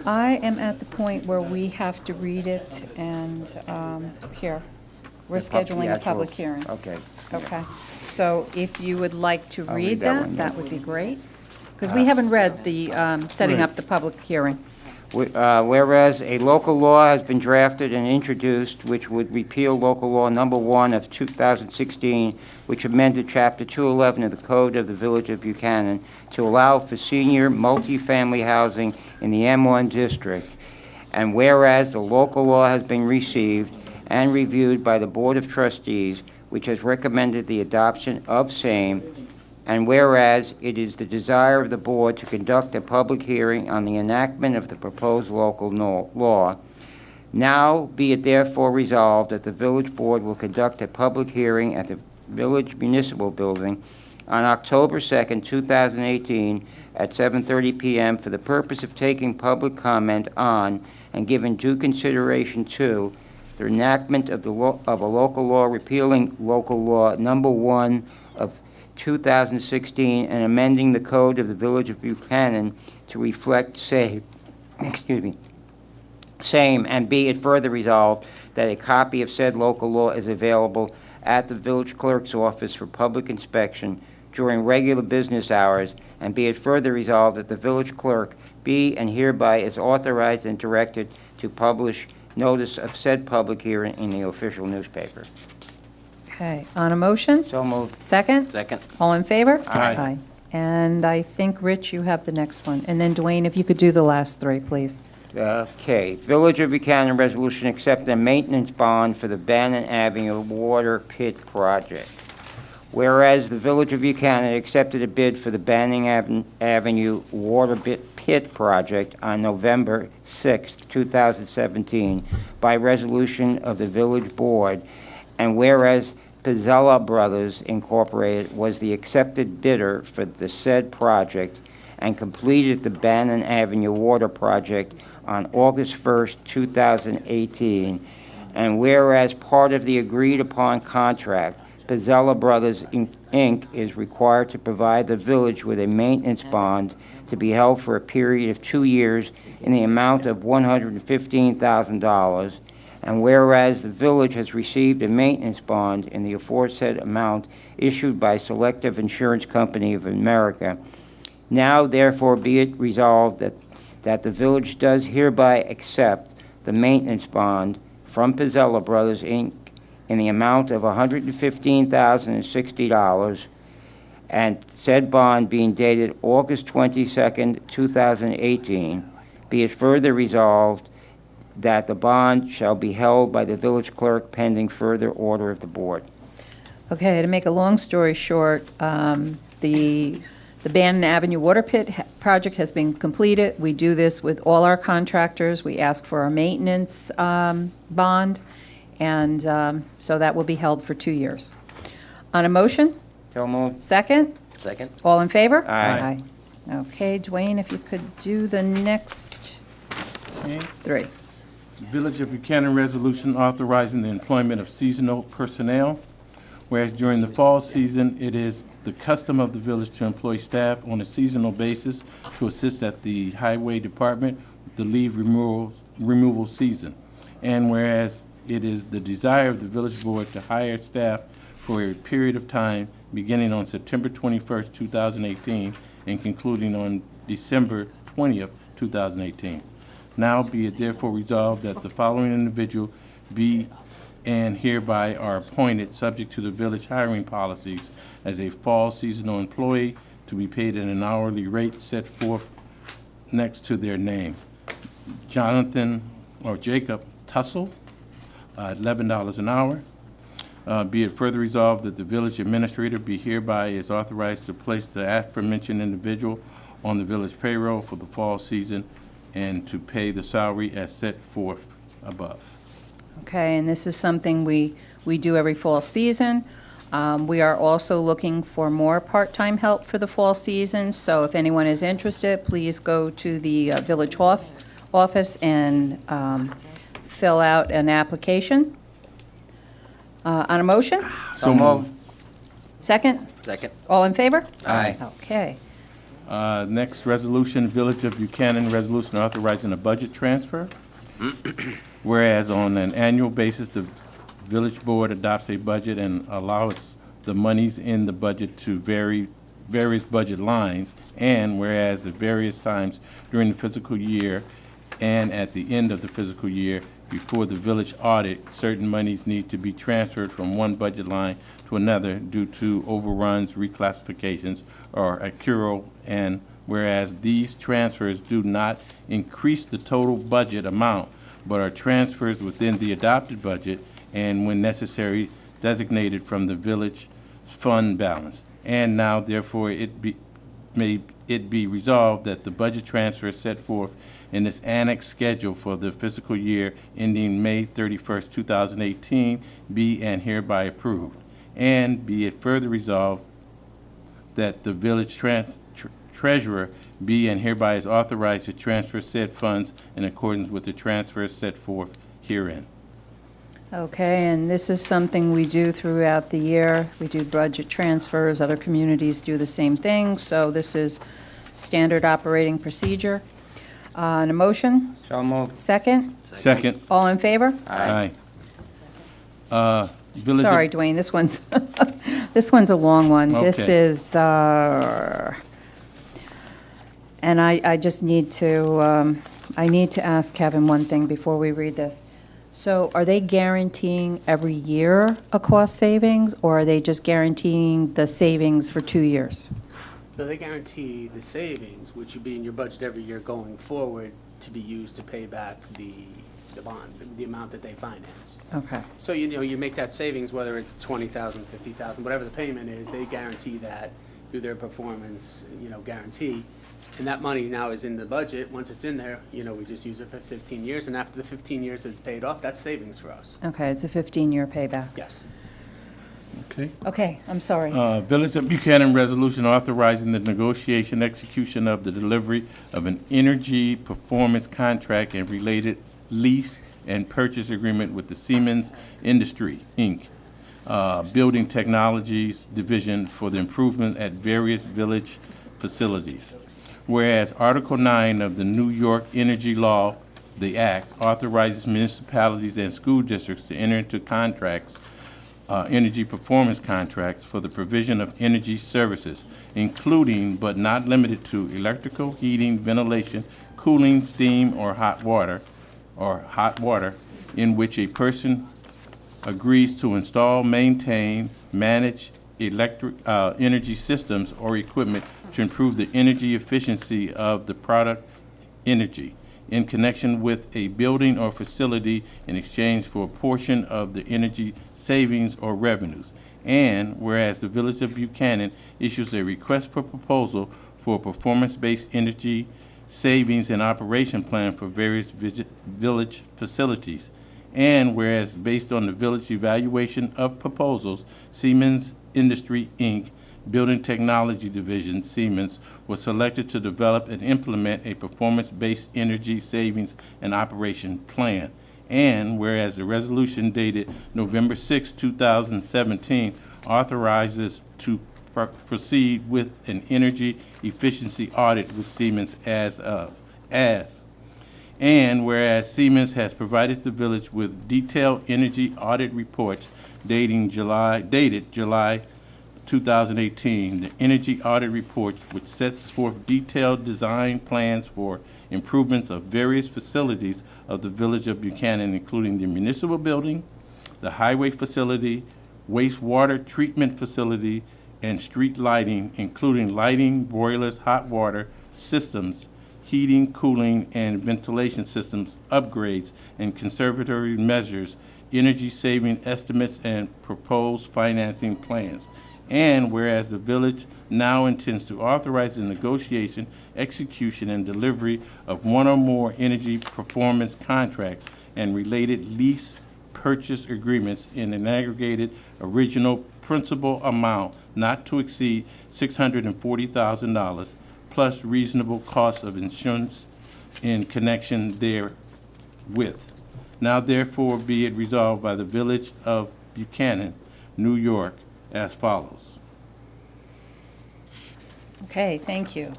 I am at the point where we have to read it, and here, We're The pub- scheduling the a actual- public hearing. Okay. Okay. So if you would like to I'll read read that that, one, that yeah. would be great. Because we haven't read the, setting up the public hearing. Whereas a local law has been drafted and introduced which would repeal local law number 1 of 2016, which amended chapter 211 of the Code of the Village of Buchanan to allow for senior multifamily housing in the M1 district. And whereas the local law has been received and reviewed by the Board of Trustees, which has recommended the adoption of same, and whereas it is the desire of the board to conduct a public hearing on the enactment of the proposed local law, now be it therefore resolved that the village board will conduct a public hearing at the Village Municipal Building on October 2nd, 2018, at 7:30 p.m. for the purpose of taking public comment on and giving due consideration to the enactment of a local law repealing local law number 1 of 2016 and amending the code of the Village of Buchanan to reflect same, and be it further resolved that a copy of said local law is available at the village clerk's office for public inspection during regular business hours, and be it further resolved that the village clerk be and hereby is authorized and directed to publish notice of said public hearing in the official newspaper. Okay, on a motion? So moved. Second? Second. All in favor? Aye. And I think, Rich, you have the next one. And then Dwayne, if you could do the last three, please. Okay, Village of Buchanan resolution accepting a maintenance bond for the Bannon Avenue Water Pit Project. Whereas the Village of Buchanan accepted a bid for the Bannon Avenue Water Pit Project on November 6, 2017, by resolution of the Village Board, and whereas Pizzella Brothers Incorporated was the accepted bidder for the said project and completed the Bannon Avenue Water Project on August 1st, 2018, and whereas part of the agreed-upon contract, Pizzella Brothers Inc. is required to provide the village with a maintenance bond to be held for a period of 2 years in the amount of $115,000, and whereas the village has received a maintenance bond in the aforesaid amount issued by Selective Insurance Company of America, now therefore be it resolved that the village does hereby accept the maintenance bond from Pizzella Brothers Inc. in the amount of $115,060, and said bond being dated August 22nd, 2018, be it further resolved that the bond shall be held by the village clerk pending further order of the board. Okay, to make a long story short, the Bannon Avenue Water Pit project has been completed. We do this with all our contractors. We ask for a maintenance bond, and so that will be held for 2 years. On a motion? So moved. Second? Second. All in favor? Aye. Okay, Dwayne, if you could do the next Okay. 3. Village of Buchanan resolution authorizing the employment of seasonal personnel. Whereas during the fall season, it is the custom of the village to employ staff on a seasonal basis to assist at the highway department with the leaf removal season. And whereas it is the desire of the village board to hire staff for a period of time beginning on September 21st, 2018, and concluding on December 20th, 2018. Now be it therefore resolved that the following individual be and hereby are appointed, subject to the village hiring policies, as a fall seasonal employee to be paid at an hourly rate set forth next to their name. Jacob Tussle, $11 an hour. Be it further resolved that the village administrator be hereby is authorized to place the aforementioned individual on the village payroll for the fall season and to pay the salary as set forth above. Okay, and this is something we do every fall season. We are also looking for more part-time help for the fall season, so if anyone is interested, please go to the village office and fill out an application. On a motion? So moved. Second? Second. All in favor? Aye. Okay. Next resolution, Village of Buchanan resolution authorizing a budget transfer. Whereas on an annual basis, the village board adopts a budget and allows the monies in the budget to vary various budget lines, and whereas at various times during the fiscal year and at the end of the fiscal year before the village audit, certain monies need to be transferred from one budget line to another due to overruns, reclassifications, or accrual, and whereas these transfers do not increase the total budget amount, but are transfers within the adopted budget and, when necessary, designated from the village fund balance. And now, therefore, may it be resolved that the budget transfer set forth in this annex schedule for the fiscal year ending May 31st, 2018 be and hereby approved. And be it further resolved that the village treasurer be and hereby is authorized to transfer said funds in accordance with the transfers set forth herein. Okay, and this is something we do throughout the year. We do budget transfers. Other communities do the same thing, so this is standard operating procedure. An motion? So moved. Second? Second. All in favor? Aye. Sorry, Dwayne, this one's, this one's a long one. This Okay. is, and I just need to, I need to ask Kevin one thing before we read this. So are they guaranteeing every year a cost savings, or are they just guaranteeing the savings for 2 years? So they guarantee the savings, which would be in your budget every year going forward, to be used to pay back the bond, the amount that they financed. Okay. So, you know, you make that savings, whether it's 20,000, 50,000, whatever the payment is, they guarantee that through their performance, you know, guarantee. And that money now is in the budget. Once it's in there, you know, we just use it for 15 years, and after the 15 years it's paid off, that's savings for us. Okay, it's a 15-year payback. Yes. Okay. Okay, I'm sorry. Village of Buchanan resolution authorizing the negotiation, execution of the delivery of an energy performance contract and related lease and purchase agreement with the Siemens Industry, Inc., Building Technologies Division for the improvement at various village facilities. Whereas Article 9 of the New York Energy Law, the Act, authorizes municipalities and school districts to enter into contracts, energy performance contracts for the provision of energy services, including but not limited to electrical, heating, ventilation, cooling, steam, or hot water, in which a person agrees to install, maintain, manage electric energy systems or equipment to improve the energy efficiency of the product energy in connection with a building or facility in exchange for a portion of the energy savings or revenues. And whereas the Village of Buchanan issues a request for proposal for a performance-based energy savings and operation plan for various village facilities. And whereas based on the village evaluation of proposals, Siemens Industry, Inc., Building Technology Division, Siemens, was selected to develop and implement a performance-based energy savings and operation plan. And whereas the resolution dated November 6, 2017, authorizes to proceed with an energy efficiency audit with Siemens and whereas Siemens has provided the village with detailed energy audit reports dated July 2018, the energy audit reports, which sets forth detailed design plans for improvements of various facilities of the Village of Buchanan, including the municipal building, the highway facility, wastewater treatment facility, and street lighting, including lighting, boilers, hot water systems, heating, cooling, and ventilation systems, upgrades, and conservatory measures, energy saving estimates, and proposed financing plans. And whereas the village now intends to authorize the negotiation, execution, and delivery of one or more energy performance contracts and related lease purchase agreements in an aggregated original principal amount not to exceed $640,000 plus reasonable cost of insurance in connection therewith. Now therefore be it resolved by the Village of Buchanan, New York, as follows. Okay, thank you.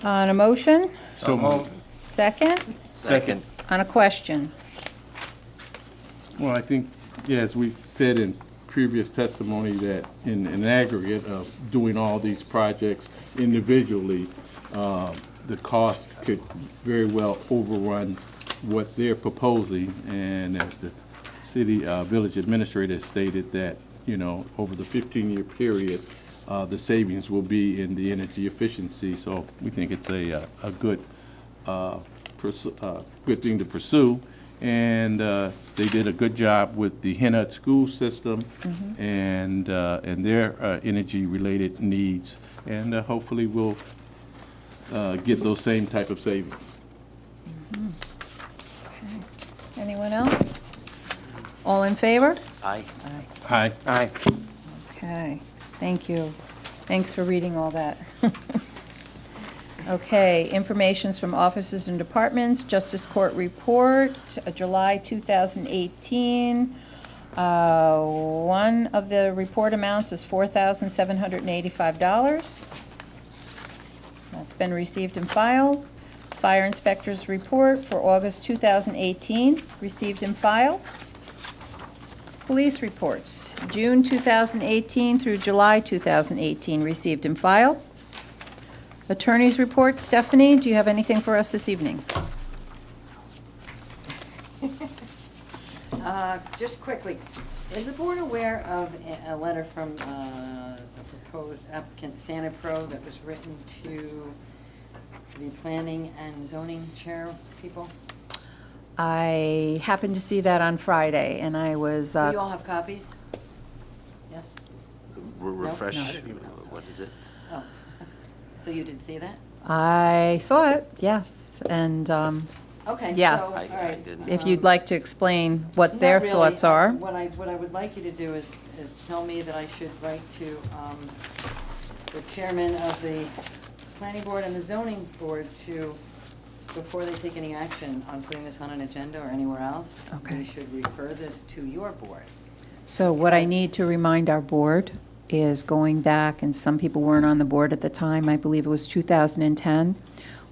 On a motion? So moved. Second? Second. On a question? Well, I think, yeah, as we said in previous testimony, that in an aggregate of doing all these projects individually, the cost could very well overrun what they're proposing. And as the city village administrator stated that, you know, over the 15-year period, the savings will be in the energy efficiency. So we think it's a good good thing to pursue. And they did a good job with the Hennett school system and their energy-related needs. And hopefully we'll get those same type of savings. Okay. Anyone else? All in favor? Aye. Aye. Aye. Okay, thank you. Thanks for reading all that. Okay, informations from offices and departments, Justice Court Report, July 2018. One of the report amounts is $4,785. That's been received and filed. Fire Inspector's Report for August 2018, received and filed. Police reports, June 2018 through July 2018, received and filed. Attorney's report, Stephanie, do you have anything for us this evening? Just quickly, is the board aware of a letter from the proposed applicant Santa Pro that was written to the planning and zoning chair people? I happened to see that on Friday, and I was... Do you all have copies? Yes? Refresh, No. what is it? Oh, so you did see that? I saw it, yes, and Okay, Yeah. so, all I right. didn't. if you'd like to explain what Not their really. thoughts are. What I would like you to do is tell me that I should write to the chairman of the planning board and the zoning board to, before they take any action on putting this on an agenda or anywhere else, Okay. we should refer this to your board. So what I Because- need to remind our board is going back, and some people weren't on the board at the time, I believe it was 2010.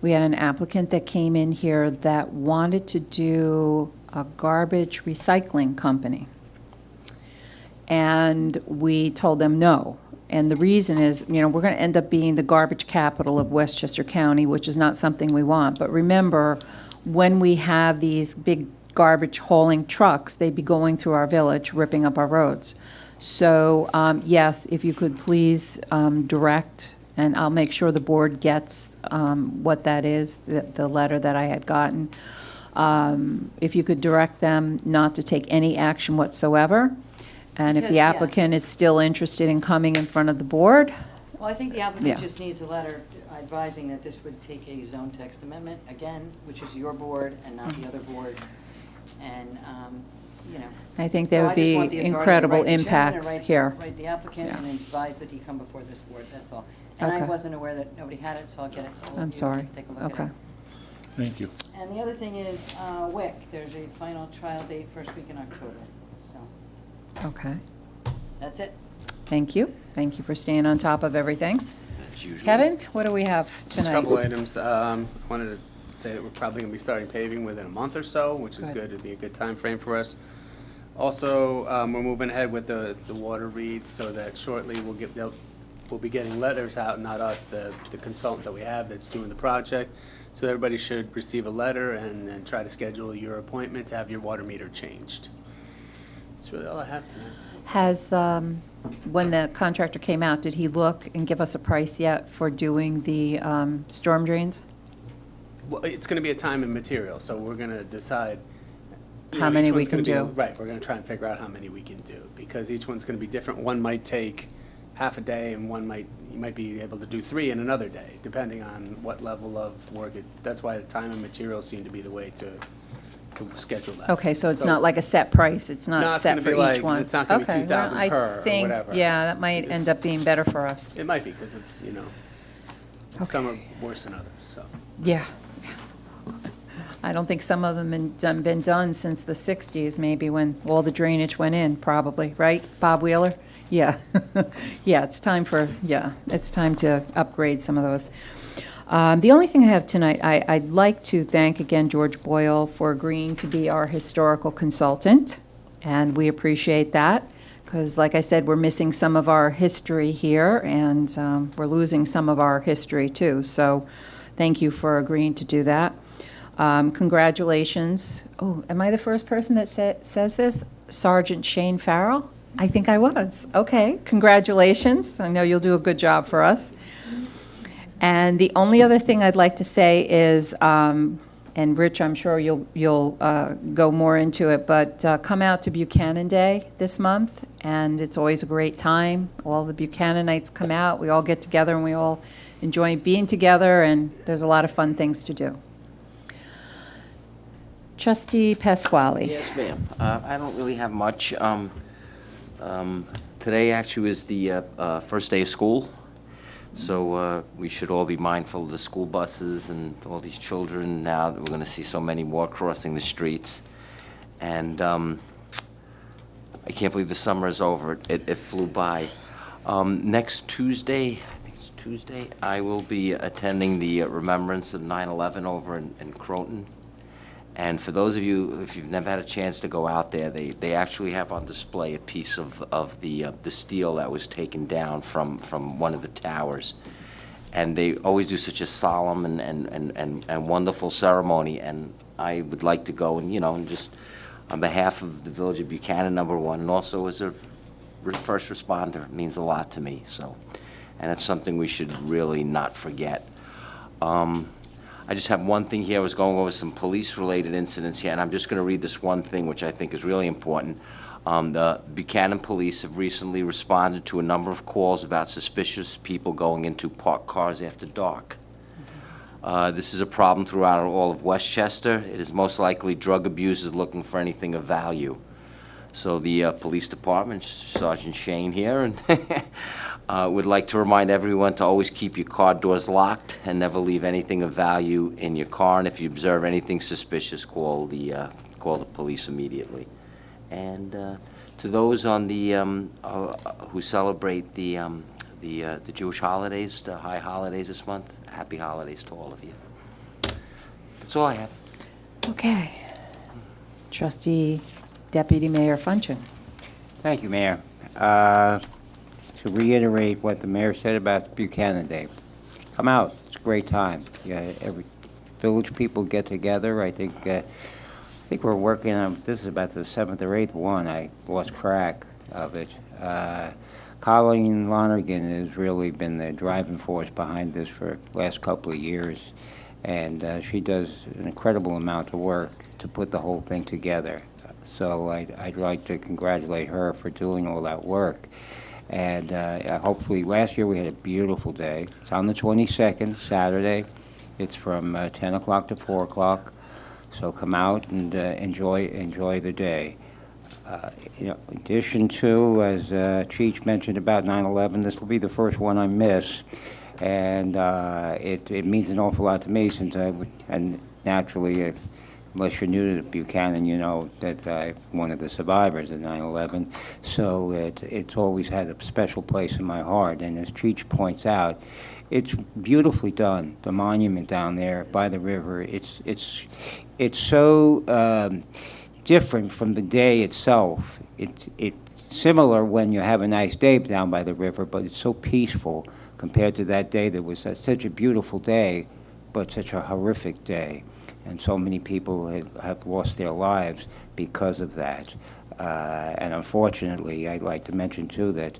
We had an applicant that came in here that wanted to do a garbage recycling company. And we told them no. And the reason is, you know, we're going to end up being the garbage capital of Westchester County, which is not something we want. But remember, when we have these big garbage hauling trucks, they'd be going through our village, ripping up our roads. So, yes, if you could please direct, and I'll make sure the board gets what that is, the letter that I had gotten. If you could direct them not to take any action whatsoever, and if Because, the yeah. applicant is still interested in coming in front of the board, Well, I think the Yeah. applicant just needs a letter advising that this would take a zone text amendment, again, which is your board and not the other boards. And, you know. I think So there I would just be want the authority to incredible write the chairman and impacts write- here. Write the applicant Yeah. and advise that he come before this board, that's all. And I Okay. wasn't aware that nobody had it, so I'll get it to all of you. I'm sorry. Take a look at Okay. it. Thank you. And the other thing is, WIC, there's a final trial date first week in October, so Okay. that's it. Thank you. Thank you for staying on top of everything. As usual. Kevin, what do we have Just a tonight? couple items. I wanted to say that we're probably going to be starting paving within a month or so, which is Good. good. It'd be a good time frame for us. Also, we're moving ahead with the water reads so that shortly we'll be getting letters out, not us, the consultant that we have that's doing the project. So everybody should receive a letter and try to schedule your appointment to have your water meter changed. That's really all I have tonight. Has, when the contractor came out, did he look and give us a price yet for doing the storm drains? Well, it's going to be a time and material, so we're going to decide. you How know, many each we one's gonna can be- do. Right, we're going to try and figure out how many we can do, because each one's going to be different. One might take half a day, and you might be able to do 3 in another day, depending on what level of work. That's why the time and materials seem to be the way to schedule that. Okay, so it's not like a set price, it's No, not it's set gonna for be each like- one? it's not gonna be Okay, well, 2,000 per or I think, whatever. yeah, that might It's- end up being better for us. It might be, because some are worse than others, so. Yeah. I don't think some of them been done since the 60s, maybe when all the drainage went in, probably, right? Bob Wheeler? Yeah. Yeah, it's time to upgrade some of those. The only thing I have tonight, I'd like to thank again George Boyle for agreeing to be our historical consultant. And we appreciate that, because like I said, we're missing some of our history here, and we're losing some of our history too. So thank you for agreeing to do that. Congratulations. Oh, am I the first person that says this? Sergeant Shane Farrell? I think I was. Okay, congratulations. I know you'll do a good job for us. And the only other thing I'd like to say is, and Rich, I'm sure you'll go more into it, but come out to Buchanan Day this month, and it's always a great time. All the Buchananites come out, we all get together, and we all enjoy being together, and there's a lot of fun things to do. Trustee Pasquale. Yes, ma'am. I don't really have much. Today actually is the first day of school, so we should all be mindful of the school buses and all these children now that we're going to see so many more crossing the streets. And I can't believe the summer is over. It flew by. Next Tuesday, I think it's Tuesday, I will be attending the remembrance of 9/11 over in Croton. And for those of you, if you've never had a chance to go out there, they actually have on display a piece of the steel that was taken down from one of the towers. And they always do such a solemn and wonderful ceremony. And I would like to go and, and just on behalf of the Village of Buchanan, number one, and also as a first responder, it means a lot to me. So, and it's something we should really not forget. I just have one thing here. I was going over some police-related incidents here, and I'm just going to read this one thing, which I think is really important. The Buchanan police have recently responded to a number of calls about suspicious people going into parked cars after dark. This is a problem throughout all of Westchester. It is most likely drug abusers looking for anything of value. So the police department, Sergeant Shane here, and would like to remind everyone to always keep your car doors locked and never leave anything of value in your car. And if you observe anything suspicious, call the police immediately. And to those on the who celebrate the Jewish holidays, the high holidays this month, happy holidays to all of you. That's all I have. Okay. Trustee Deputy Mayor Funchen. Thank you, Mayor. To reiterate what the mayor said about Buchanan Day, come out. It's a great time. Yeah, every village people get together. I think we're working on, this is about the 7th or 8th one. I lost track of it. Colleen Lonergan has really been the driving force behind this for the last couple of years, and she does an incredible amount of work to put the whole thing together. So I'd like to congratulate her for doing all that work. And hopefully, last year we had a beautiful day. It's on the 22nd, Saturday. It's from 10 o'clock to 4 o'clock. So come out and enjoy the day. In addition to, as Cheech mentioned about 9/11, this will be the first one I miss. And it means an awful lot to me since and naturally, unless you're new to Buchanan, you know that I'm one of the survivors of 9/11. So it's always had a special place in my heart. And as Cheech points out, it's beautifully done. The monument down there by the river. It's so different from the day itself. It's similar when you have a nice day down by the river, but it's so peaceful compared to that day that was such a beautiful day, but such a horrific day. And so many people have lost their lives because of that. And unfortunately, I'd like to mention, too, that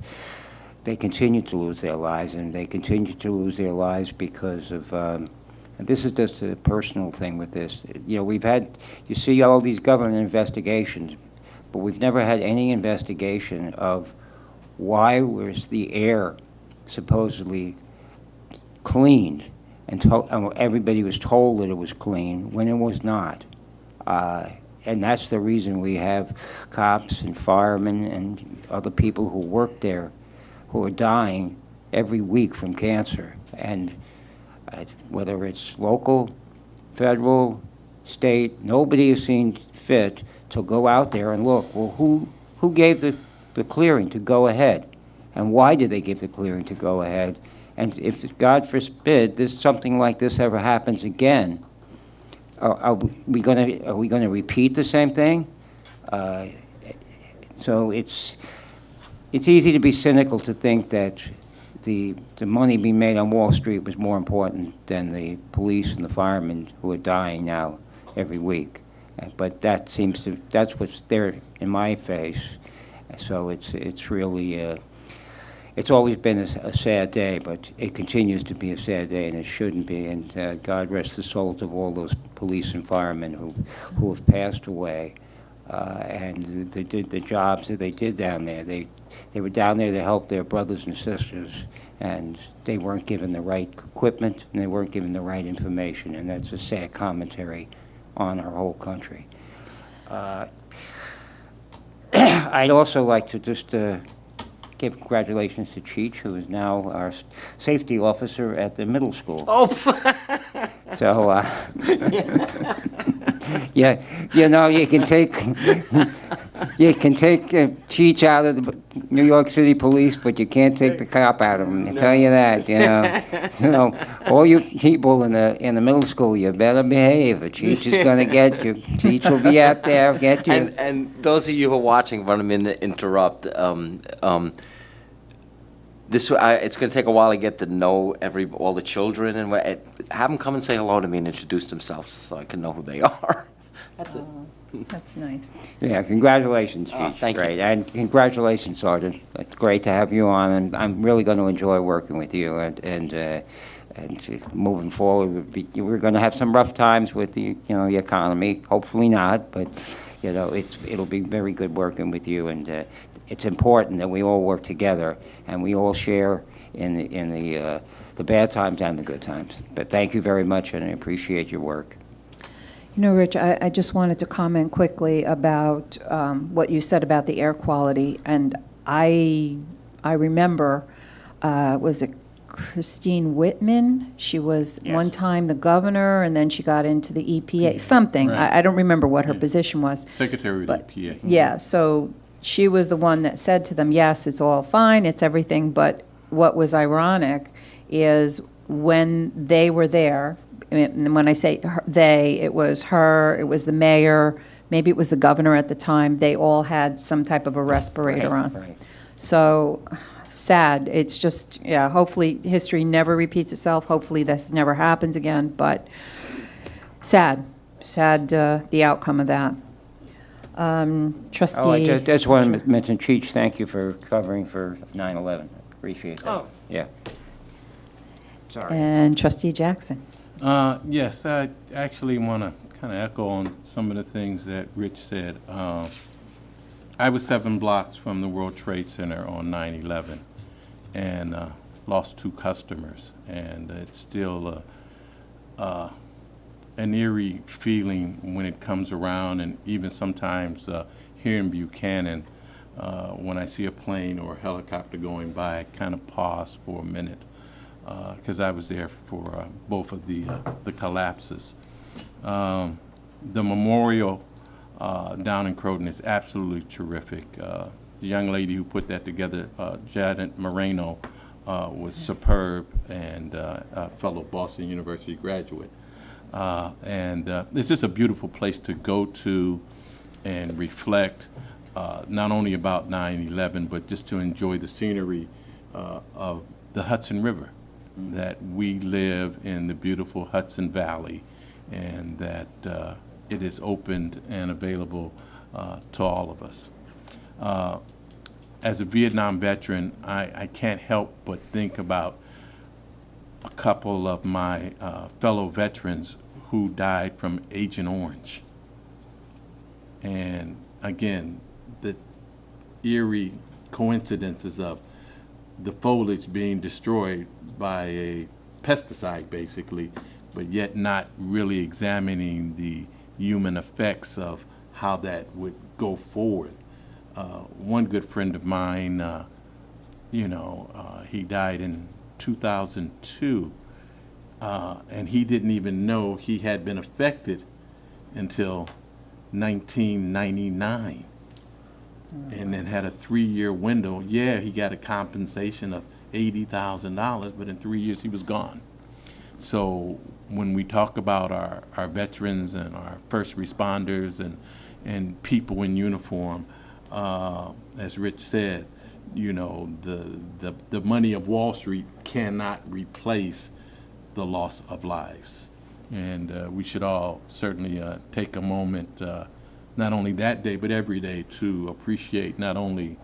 they continue to lose their lives, and they continue to lose their lives because of, and this is just a personal thing with this. You see all these government investigations, but we've never had any investigation of why was the air supposedly cleaned, and everybody was told that it was clean when it was not. And that's the reason we have cops and firemen and other people who work there who are dying every week from cancer. And whether it's local, federal, state, nobody has seen fit to go out there and look, well, who gave the clearing to go ahead? And why did they give the clearing to go ahead? And if, God forbid, something like this ever happens again, are we going to repeat the same thing? So it's easy to be cynical to think that the money being made on Wall Street was more important than the police and the firemen who are dying now every week. But that's what's there in my face. So it's really, it's always been a sad day, but it continues to be a sad day, and it shouldn't be. And God rest the souls of all those police and firemen who have passed away. And the jobs that they did down there. They were down there to help their brothers and sisters, and they weren't given the right equipment, and they weren't given the right information, and that's a sad commentary on our whole country. I'd also like to just give congratulations to Cheech, who is now our safety officer at the middle school. Oh. So, yeah, you know, you can take Cheech out of the New York City Police, but you can't take the cop out of him. I tell you that, you know. You know, all you people in the middle school, you better behave. Cheech is going to get you. Cheech will be out there, get you. And those of you who are watching, if I don't mean to interrupt, it's going to take a while to get to know all the children, and have them come and say hello to me and introduce themselves so I can know who they are. That's it. That's nice. Yeah, congratulations, Chief. Thank you. Great. And congratulations, Sergeant. It's great to have you on, and I'm really going to enjoy working with you. And moving forward, we're going to have some rough times with the economy. Hopefully not, but it'll be very good working with you. And it's important that we all work together and we all share in the bad times and the good times. But thank you very much, and I appreciate your work. You know, Rich, I just wanted to comment quickly about what you said about the air quality. And I remember, was it Christine Whitman? She was one time the governor, and then she got into the EPA, something. Right. I don't remember what her position was. Secretary of the But, EPA. yeah, so she was the one that said to them, yes, it's all fine, it's everything. But what was ironic is when they were there, and when I say they, it was her, it was the mayor, maybe it was the governor at the time, they all had some type of a respirator on. Right. So, sad. It's just, yeah, hopefully history never repeats itself. Hopefully this never happens again, but sad. Sad, the outcome of that. Trustee. Oh, I just want to mention, Cheech, thank you for covering for 9/11. Appreciate that. Oh. Yeah. Sorry. And Trustee Jackson. Yes, I actually want to kind of echo on some of the things that Rich said. I was 7 blocks from the World Trade Center on 9/11 and lost 2 customers. And it's still an eerie feeling when it comes around, and even sometimes here in Buchanan, when I see a plane or a helicopter going by, I kind of pause for a minute because I was there for both of the collapses. The memorial down in Croton is absolutely terrific. The young lady who put that together, Janet Moreno, was superb, and a fellow Boston University graduate. And it's just a beautiful place to go to and reflect not only about 9/11, but just to enjoy the scenery of the Hudson River, that we live in the beautiful Hudson Valley, and that it is opened and available to all of us. As a Vietnam veteran, I can't help but think about a couple of my fellow veterans who died from Agent Orange. And again, the eerie coincidences of the foliage being destroyed by a pesticide, basically, but yet not really examining the human effects of how that would go forward. One good friend of mine, he died in 2002, and he didn't even know he had been affected until 1999, and then had a 3-year window. Yeah, he got a compensation of $80,000, but in 3 years he was gone. So when we talk about our veterans and our first responders and people in uniform, as Rich said, you know, the money of Wall Street cannot replace the loss of lives. And we should all certainly take a moment, not only that day, but every day, to appreciate not only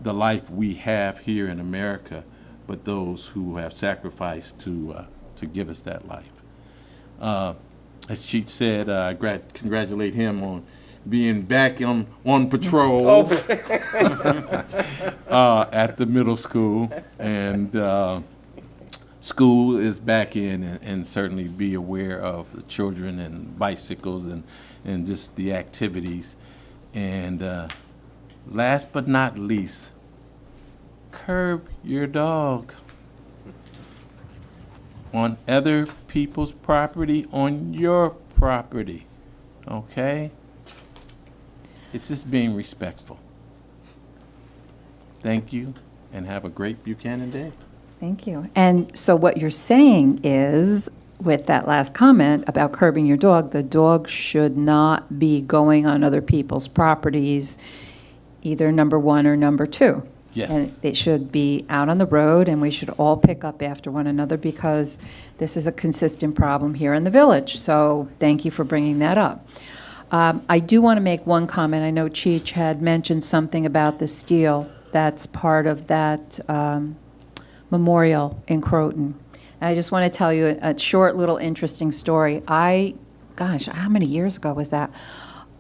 the life we have here in America, but those who have sacrificed to give us that life. As Cheech said, congratulate him on being back on patrol at the middle school, and school is back in, and certainly be aware of the children and bicycles and just the activities. And last but not least, curb your dog on other people's property, on your property, okay? It's just being respectful. Thank you, and have a great Buchanan Day. Thank you. And so what you're saying is, with that last comment about curbing your dog, the dog should not be going on other people's properties, either number one or number two. Yes. And it should be out on the road, and we should all pick up after one another, because this is a consistent problem here in the village. So thank you for bringing that up. I do want to make one comment. I know Cheech had mentioned something about the steel that's part of that memorial in Croton. And I just want to tell you a short little interesting story. Gosh, how many years ago was that?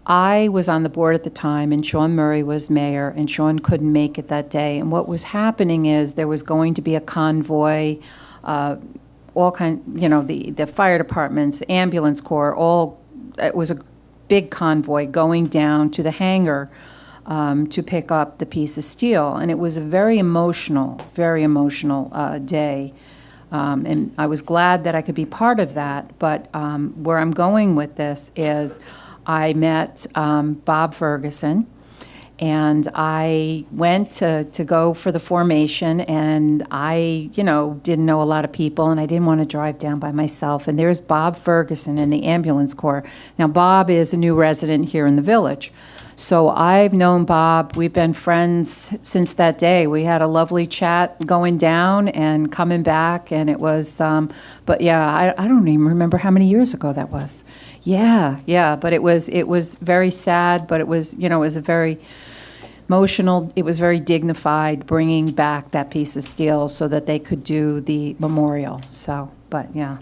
I was on the board at the time, and Sean Murray was mayor, and Sean couldn't make it that day. And what was happening is there was going to be a convoy, all kind, you know, the fire departments, the ambulance corps, it was a big convoy going down to the hangar to pick up the piece of steel. And it was a very emotional day. And I was glad that I could be part of that. But where I'm going with this is, I met Bob Ferguson, and I went to go for the formation, and I, didn't know a lot of people, and I didn't want to drive down by myself. And there's Bob Ferguson in the ambulance corps. Now, Bob is a new resident here in the village. So I've known Bob. We've been friends since that day. We had a lovely chat going down and coming back, and it was, but yeah, I don't even remember how many years ago that was. Yeah, but it was very sad, but it was, it was a very emotional, it was very dignified, bringing back that piece of steel so that they could do the memorial. So, but yeah,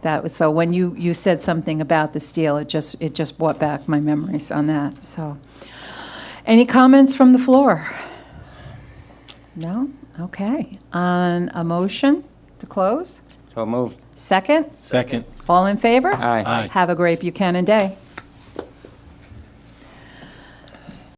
that was, so when you said something about the steel, it just brought back my memories on that. So, any comments from the floor? No? Okay. On a motion to close? So moved. Second? Second. All in favor? Aye. Aye. Have a great Buchanan Day.